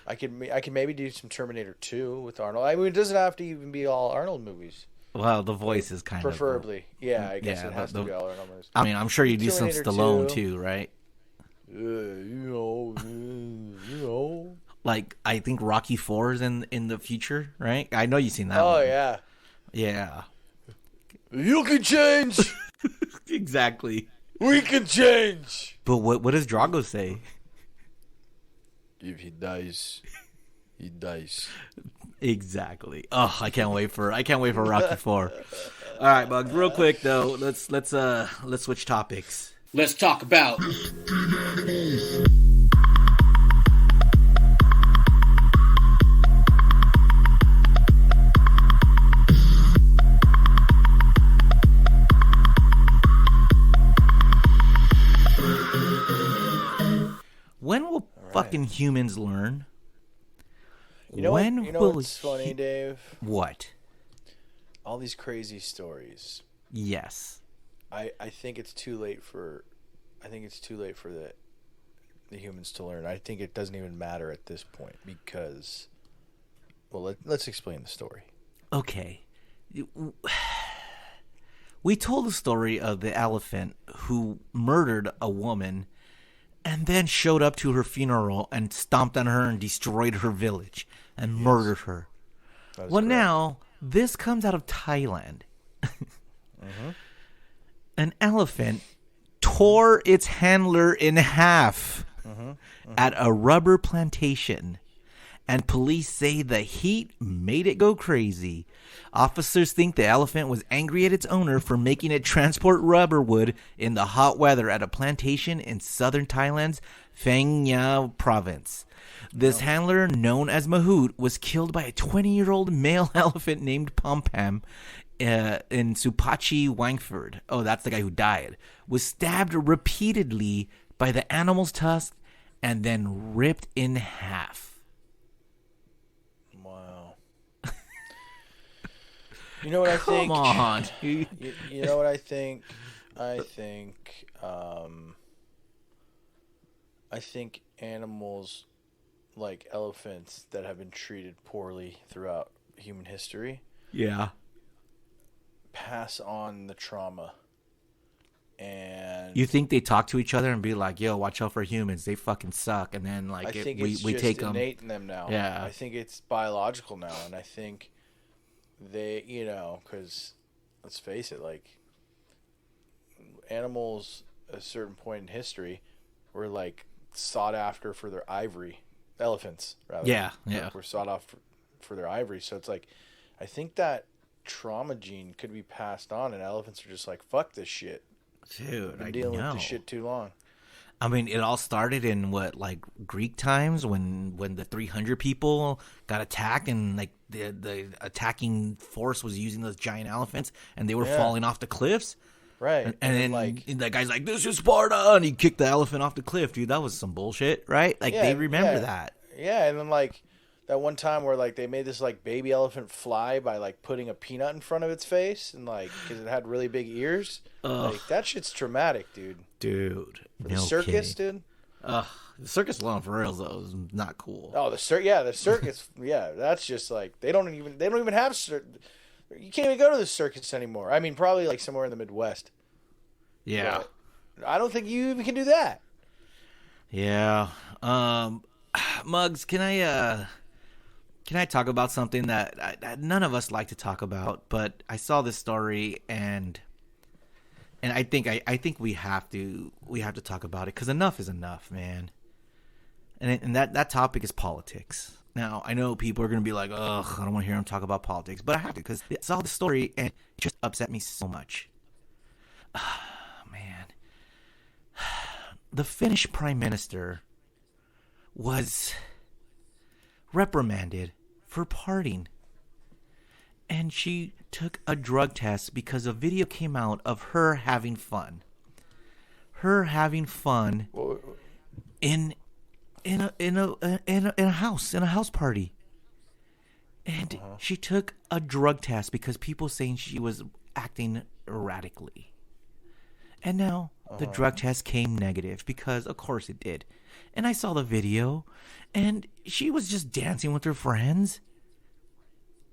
I can maybe do some Terminator 2 with Arnold. I mean, it doesn't have to even be all Arnold movies. Well, the voice is kind preferably. Yeah, I guess it has to be all Arnold movies. I mean, I'm sure you do some Terminator Stallone 2. too, right? Like, I think Rocky 4 is in the future, right? I know you've seen that one. Oh, yeah. Yeah. You can change. Exactly. We can change. But what does Drago say? If he dies, he dies. Exactly. Oh, I can't wait for Rocky 4. All right, Bugs. Real quick though, let's switch topics. Let's talk about when will fucking humans learn? You know what's funny, Dave? What? All these crazy stories. Yes. I think it's too late for the humans to learn. I think it doesn't even matter at this point because, well, let's explain the story. Okay. We told the story of the elephant who murdered a woman and then showed up to her funeral and stomped on her and destroyed her village and murdered her. Well, correct. Now, this comes out of Thailand. Mm-hmm. An elephant tore its handler in half at a rubber plantation. And police say the heat made it go crazy. Officers think the elephant was angry at its owner for making it transport rubber wood in the hot weather at a plantation in southern Thailand's Phang Nga province. This handler, known as Mahout, was killed by a 20-year-old male elephant named Pompam in Supachi, Wangford. Oh, that's the guy who died. Was stabbed repeatedly by the animal's tusk and then ripped in half. Wow. You know what I think? Come on. You know what I think? I think animals like elephants that have been treated poorly throughout human history Yeah. pass on the trauma And you think they talk to each other and be like, "Yo, watch out for humans. They fucking suck." And then like I think we it's take just them. innate in them now. Yeah. I think it's biological now, and I think they, because let's face it, like animals at a certain point in history were like sought after for their ivory. Elephants, rather. Yeah. Were sought after for their ivory. So it's like, I think that trauma gene could be passed on, and elephants are just like, fuck this shit. Dude, I've been dealing with this shit too long. I mean, it all started in like Greek times when the 300 people got attacked and like the attacking force was using those giant elephants and they were falling off the cliffs. Right. And then like that guy's like, "This is Sparta," and he kicked the elephant off the cliff. Dude, that was some bullshit, right? Like they remember that. Yeah, and then like that one time where like they made this like baby elephant fly by like putting a peanut in front of its face and like because it had really big ears. Like that shit's traumatic, dude. Dude, For the circus, dude. The circus alone for reals though is not cool. Oh, the circus. Yeah, that's just like they don't even have. You can't even go to the circus anymore. I mean, probably like somewhere in the Midwest. Yeah, but I don't think you even can do that. Yeah. Muggs, can I talk about something that none of us like to talk about? But I saw this story and I think we have to talk about it because enough is enough, man. And that topic is politics. Now I know people are gonna be like, "Ugh, I don't want to hear him talk about politics," but I have to because I saw the story and it just upset me so much. Man, the Finnish Prime Minister was reprimanded for partying. And she took a drug test because a video came out of her having fun. Her having fun in a house party. And she took a drug test because people saying she was acting erratically. And now the drug test came negative because of course it did. And I saw the video and she was just dancing with her friends.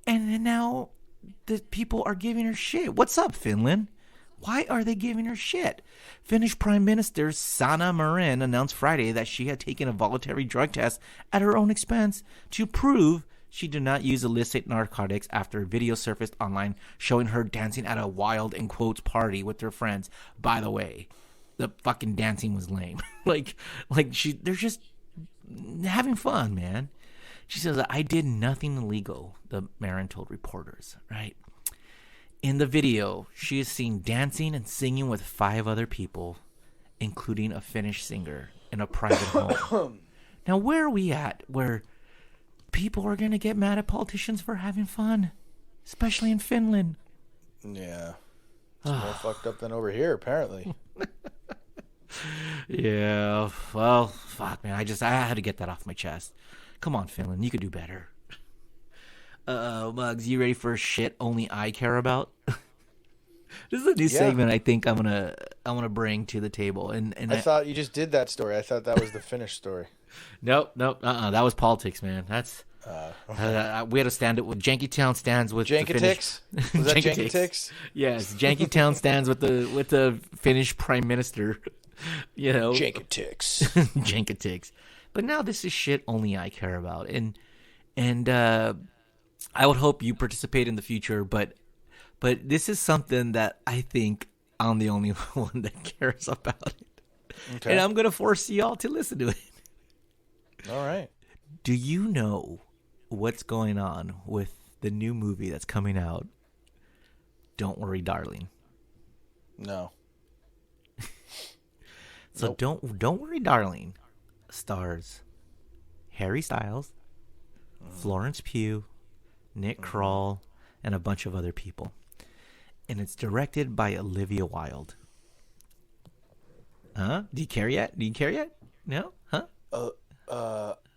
And then now the people are giving her shit. What's up, Finland? Why are they giving her shit? Finnish Prime Minister Sanna Marin announced Friday that she had taken a voluntary drug test at her own expense to prove she did not use illicit narcotics after a video surfaced online showing her dancing at a wild, in quotes, party with her friends. By the way, the fucking dancing was lame. They're just having fun, man. She says, "I did nothing illegal," the Marin told reporters, right? In the video, she is seen dancing and singing with 5 other people, including a Finnish singer, in a private home. Now, where are we at where people are going to get mad at politicians for having fun, especially in Finland? Yeah. It's more fucked up than over here, apparently. Yeah, well, fuck, man. I had to get that off my chest. Come on, Finland, you could do better. Muggs, you ready for shit only I care about? This is a new segment I think I'm gonna bring to the table. And I thought you just did that story. I thought that was the Finnish story. Nope. That was politics, man. That's we had to stand it with Jankytown stands with Jankatix. Was that Jankatix? Yes, Jankytown stands with the Finnish Prime Minister. You know, Jankatix. Jankatix. But now this is shit only I care about, and I would hope you participate in the future. But this is something that I think I'm the only one that cares about it, and I'm gonna force y'all to listen to it. All right. Do you know what's going on with the new movie that's coming out? Don't Worry, Darling. No. So Don't Worry, Darling stars Harry Styles, Florence Pugh, Nick Kroll, and a bunch of other people. And it's directed by Olivia Wilde. Huh? Do you care yet? No? Huh?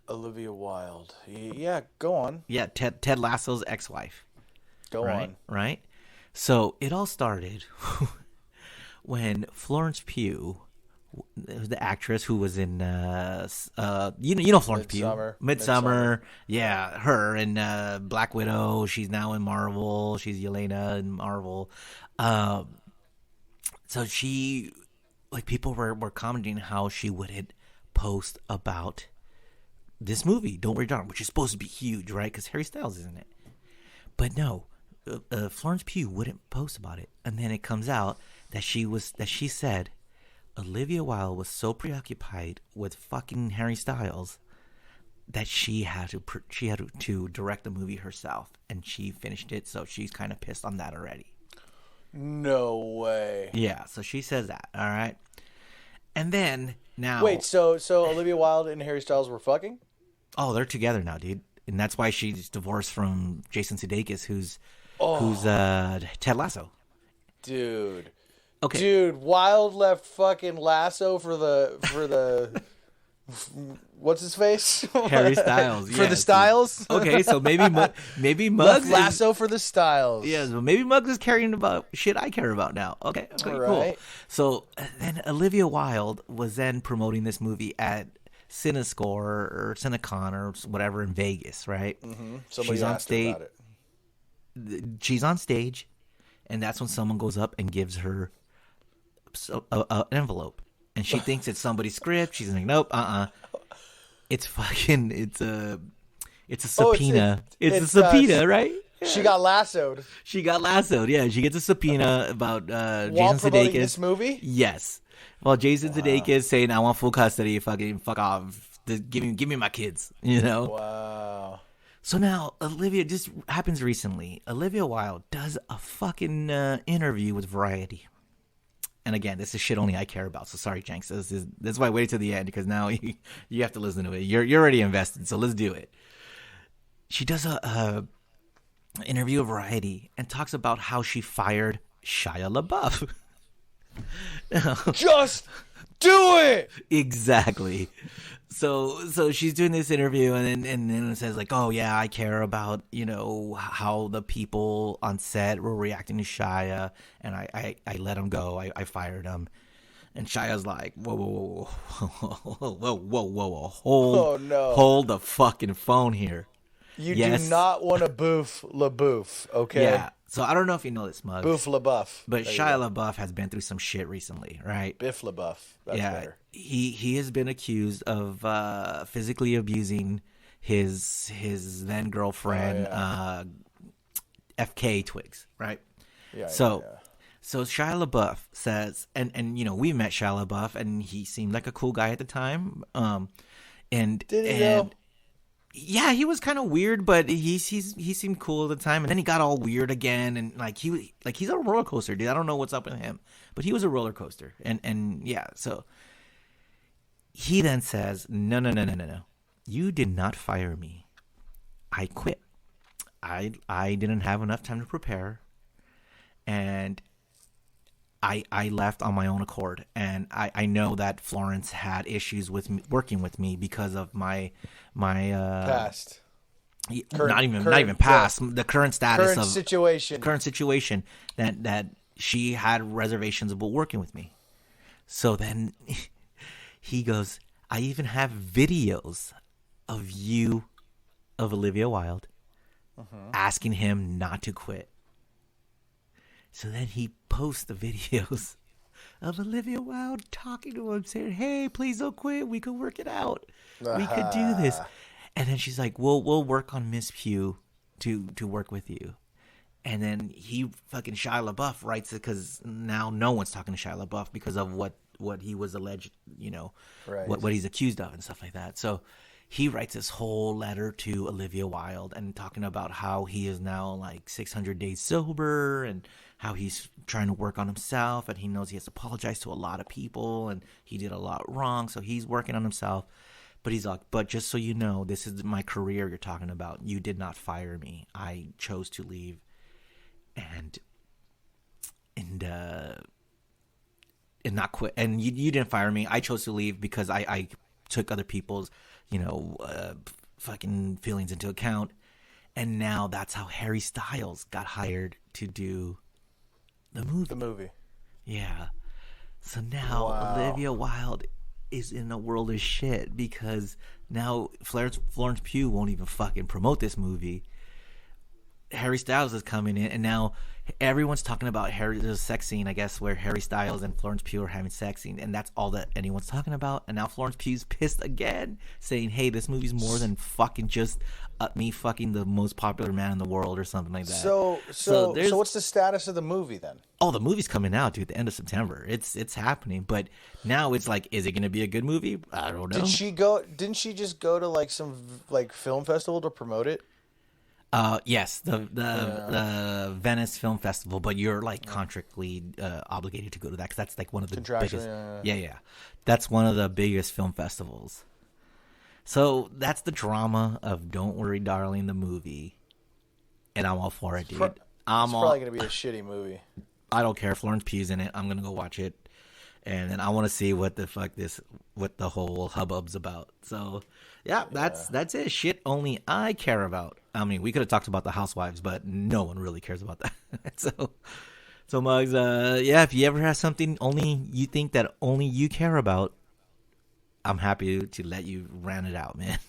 Olivia Wilde. Yeah, go on. Yeah, Ted Lasso's ex-wife. Go on. Right? So it all started when Florence Pugh, the actress who was in you know Florence Pugh, Midsummer, yeah, her and Black Widow. She's now in Marvel. She's Yelena in Marvel. So she, like, people were commenting how she wouldn't post about this movie, Don't Worry Darling, which is supposed to be huge, right? Because Harry Styles is in it. But no, Florence Pugh wouldn't post about it. And then it comes out that she said Olivia Wilde was so preoccupied with fucking Harry Styles that she had to direct the movie herself, and she finished it, so she's kind of pissed on that already. No way. Yeah, so she says that, all right? And then, now... Wait, so Olivia Wilde and Harry Styles were fucking? Oh, they're together now, dude. And that's why she's divorced from Jason Sudeikis, who's Ted Lasso. Dude. Okay. Dude, Wilde left fucking Lasso for the what's his face? Harry Styles. For the Styles? Okay, so maybe Muggs left Lasso for the Styles. Yeah, so maybe Muggs is caring about shit I care about now. Okay, All cool. right. So then Olivia Wilde was then promoting this movie at Cinescore or Cinecon or whatever in Vegas, right? Mm-hmm. Somebody She's on asked stage. about it. She's on stage, and that's when someone goes up and gives her an envelope. And she thinks it's somebody's script. She's like, nope, it's a subpoena. It's a subpoena, right? Yeah. She got lassoed. Yeah, she gets a subpoena about While Jason promoting Sudeikis. this movie? Yes. Well, Jason Sudeikis saying, I want full custody. Fucking fuck off. Give me my kids. You know? Wow. So now, Olivia, just happens recently. Olivia Wilde does a fucking interview with Variety. And again, this is shit only I care about. So sorry, Jenks. That's why I waited to the end, because now you have to listen to it. You're already invested, so let's do it. She does a interview with Variety and talks about how she fired Shia LaBeouf. Just do it. Exactly. So she's doing this interview, and then it says like, oh yeah, I care about, you know, how the people on set were reacting to Shia, and I let him go. I fired him. And Shia's like, whoa, hold the fucking phone here. You do not want to boof LaBeouf, okay? Yeah. So I don't know if you know this, Muggs. Boof LaBeouf. But Shia LaBeouf has been through some shit recently, right? Biff LaBeouf. That's better. He has been accused of physically abusing his then girlfriend, FK Twigs, right? So Shia LaBeouf says, and you know, we met Shia LaBeouf, and he seemed like a cool guy at the time. Did he know? Yeah, he was kind of weird, but he seemed cool at the time, and then he got all weird again, and he's a roller coaster, dude. I don't know what's up with him, but he was a roller coaster, and yeah. So he then says, no, you did not fire me. I quit. I didn't have enough time to prepare, and I left on my own accord, and I know that Florence had issues with working with me because of my past. Not even past. The current status current situation that she had reservations about working with me. So then he goes, I even have videos of Olivia Wilde, asking him not to quit. So then he posts the videos of Olivia Wilde talking to him, saying, hey, please don't quit. We could work it out. We could do this. And then she's like, we'll work on Miss Pugh to work with you. And then he fucking Shia LaBeouf writes it, because now no one's talking to Shia LaBeouf because of what he was alleged, you know, what he's accused of and stuff like that. So he writes this whole letter to Olivia Wilde and talking about how he is now like 600 days sober, and how he's trying to work on himself, and he knows he has to apologize to a lot of people, and he did a lot wrong, so he's working on himself. But he's like, but just so you know, this is my career you're talking about. You did not fire me. I chose to leave, and not quit. And you didn't fire me. I chose to leave because I took other people's, you know, fucking feelings into account. And now that's how Harry Styles got hired to do the movie. Yeah. So now Olivia Wilde is in a world of shit, because now Florence Pugh won't even fucking promote this movie. Harry Styles is coming in, and now everyone's talking about there's a sex scene, I guess, where Harry Styles and Florence Pugh are having sex scene, and that's all that anyone's talking about. And now Florence Pugh's pissed again, saying, "Hey, this movie's more than fucking just me fucking the most popular man in the world or something like that." So what's the status of the movie then? Oh, the movie's coming out, dude. The end of September. It's happening, but now it's like, is it going to be a good movie? I don't know. Didn't she just go to like some like film festival to promote it? Yes, the Venice Film Festival, but you're like contractually obligated to go to that because that's like one of the biggest. Yeah. That's one of the biggest film festivals. So that's the drama of Don't Worry, Darling, the movie, and I'm all for it, dude. It's probably gonna be a shitty movie. I don't care. Florence Pugh's in it. I'm gonna go watch it, and then I want to see what the whole hubbub's about. So. Yeah, that's it. Shit only I care about. I mean, we could have talked about the Housewives, but no one really cares about that. so Muggs, if you ever have something only you think that only you care about, I'm happy to let you rant it out, man.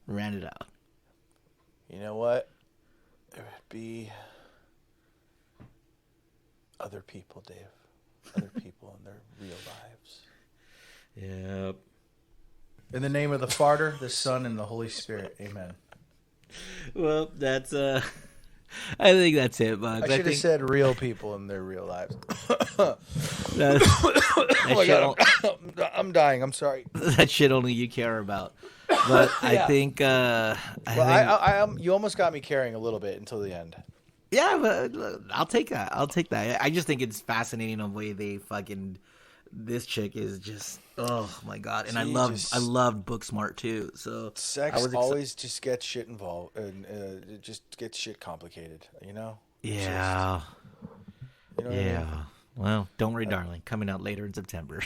Rant it out. You know what? There would be other people, Dave. Other people in their real lives. Yep. In the name of the Father, the Son, and the Holy Spirit. Amen. Well, that's I think that's it, Bugs. I should have said real people in their real lives. Oh my God, I'm dying. I'm sorry. That shit only you care about. But I think you almost got me caring a little bit until the end. Yeah, but I'll take that. I just think it's fascinating the way they fucking. This chick is just, oh my God. And I loved Booksmart too. So sex always just gets shit involved and it just gets shit complicated, you know? Yeah. You know what I mean? Well, Don't Worry, Darling, coming out later in September.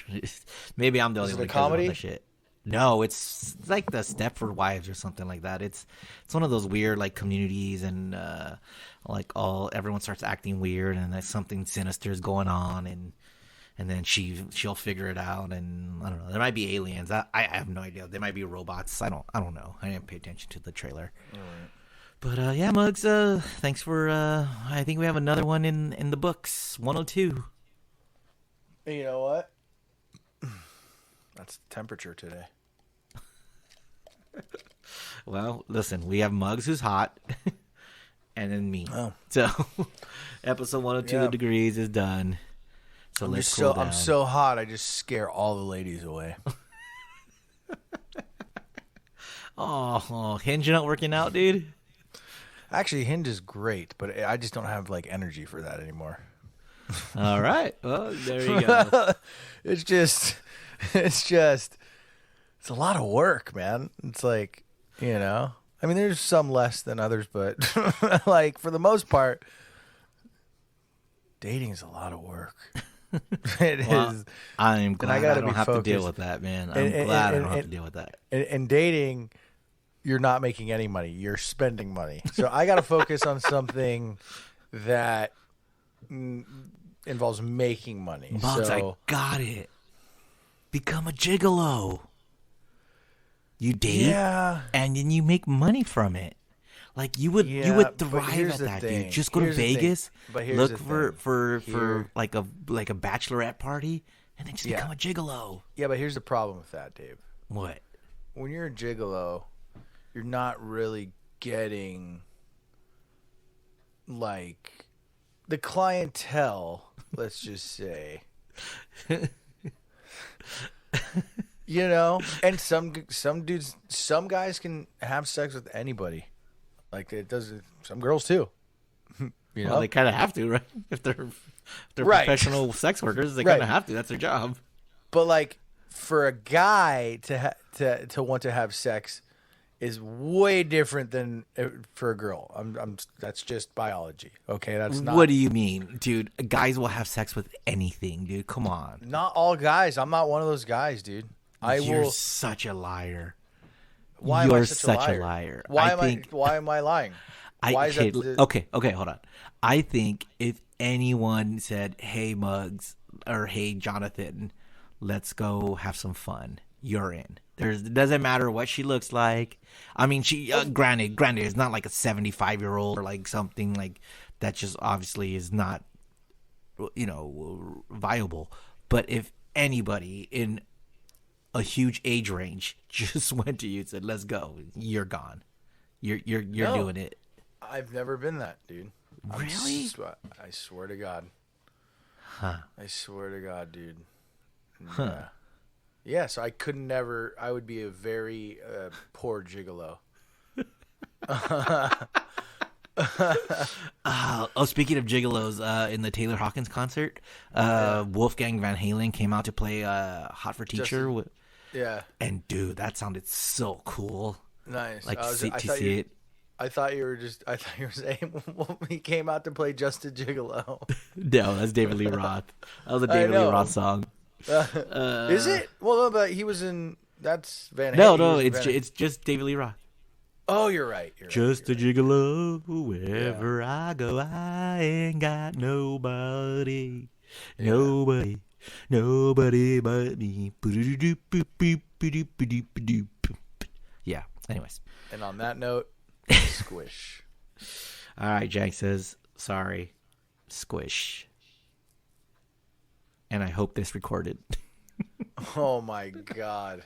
Maybe I'm the only one who cares about the shit. No, it's like the Stepford Wives or something like that. It's one of those weird like communities and everyone starts acting weird and like something sinister is going on and then she'll figure it out, and I don't know. There might be aliens. I have no idea. There might be robots. I don't know. I didn't pay attention to the trailer. All right. But yeah, Muggs. Thanks for. I think we have another one in the books. 102. You know what? That's the temperature today. Well, listen. We have Muggs who's hot, and then me. Oh. So, episode 102 of Degrees is done. So let's cool down. I'm so hot, I just scare all the ladies away. Oh, Hinge not working out, dude? Actually, Hinge is great, but I just don't have like energy for that anymore. All right. Well, there you go. It's a lot of work, man. It's like, you know, I mean, there's some less than others, but like for the most part, dating is a lot of work. It is. I'm glad I don't have to deal with that, man. I'm glad I don't have to deal with that. And dating, you're not making any money. You're spending money. So I got to focus on something that involves making money. Muggs, I got it. Become a gigolo. You date, and then you make money from it. Like you would thrive at that, dude. Just go to Vegas, look for like a bachelorette party, and then just become a gigolo. Yeah, but here's the problem with that, Dave. What? When you're a gigolo, you're not really getting like the clientele. Let's just say, you know, and some guys can have sex with anybody. Like it does, some girls too. You know, well, they kind of have to, right? If they're professional sex workers, they kind of have to. That's their job. But like for a guy to want to have sex is way different than for a girl. That's just biology. Okay, that's not. What do you mean, dude? Guys will have sex with anything, dude. Come on. Not all guys. I'm not one of those guys, dude. You're such a liar. Why You're am I such a liar? Why am I lying? Okay, hold on. I think if anyone said, "Hey, Muggs," or "Hey, Jonathan, let's go have some fun," you're in. It doesn't matter what she looks like. I mean, she granted, it's not like a 75-year-old or like something like that. Just obviously is not, viable. But if anybody in a huge age range just went to you and said, "Let's go," you're gone. You're doing it. I've never been that, dude. Really? I swear to God. Huh. I swear to God, dude. Huh. Yeah, so I could never. I would be a very poor gigolo. Speaking of gigolos, in the Taylor Hawkins concert, Wolfgang Van Halen came out to play "Hot for Teacher." Yeah. And dude, that sounded so cool. Nice. Like to see it. I thought you were saying he came out to play Just a Gigolo. No, that's David Lee Roth. That was a David Lee Roth song. Is it? Well, no, but he was in. That's Van No, Halen. it's just David Lee Roth. Oh, you're right. Just a gigolo, wherever I go, I ain't got nobody, nobody but me. Yeah. Anyways. And on that note, squish. All right, Jack says sorry, squish. And I hope this recorded. Oh my God.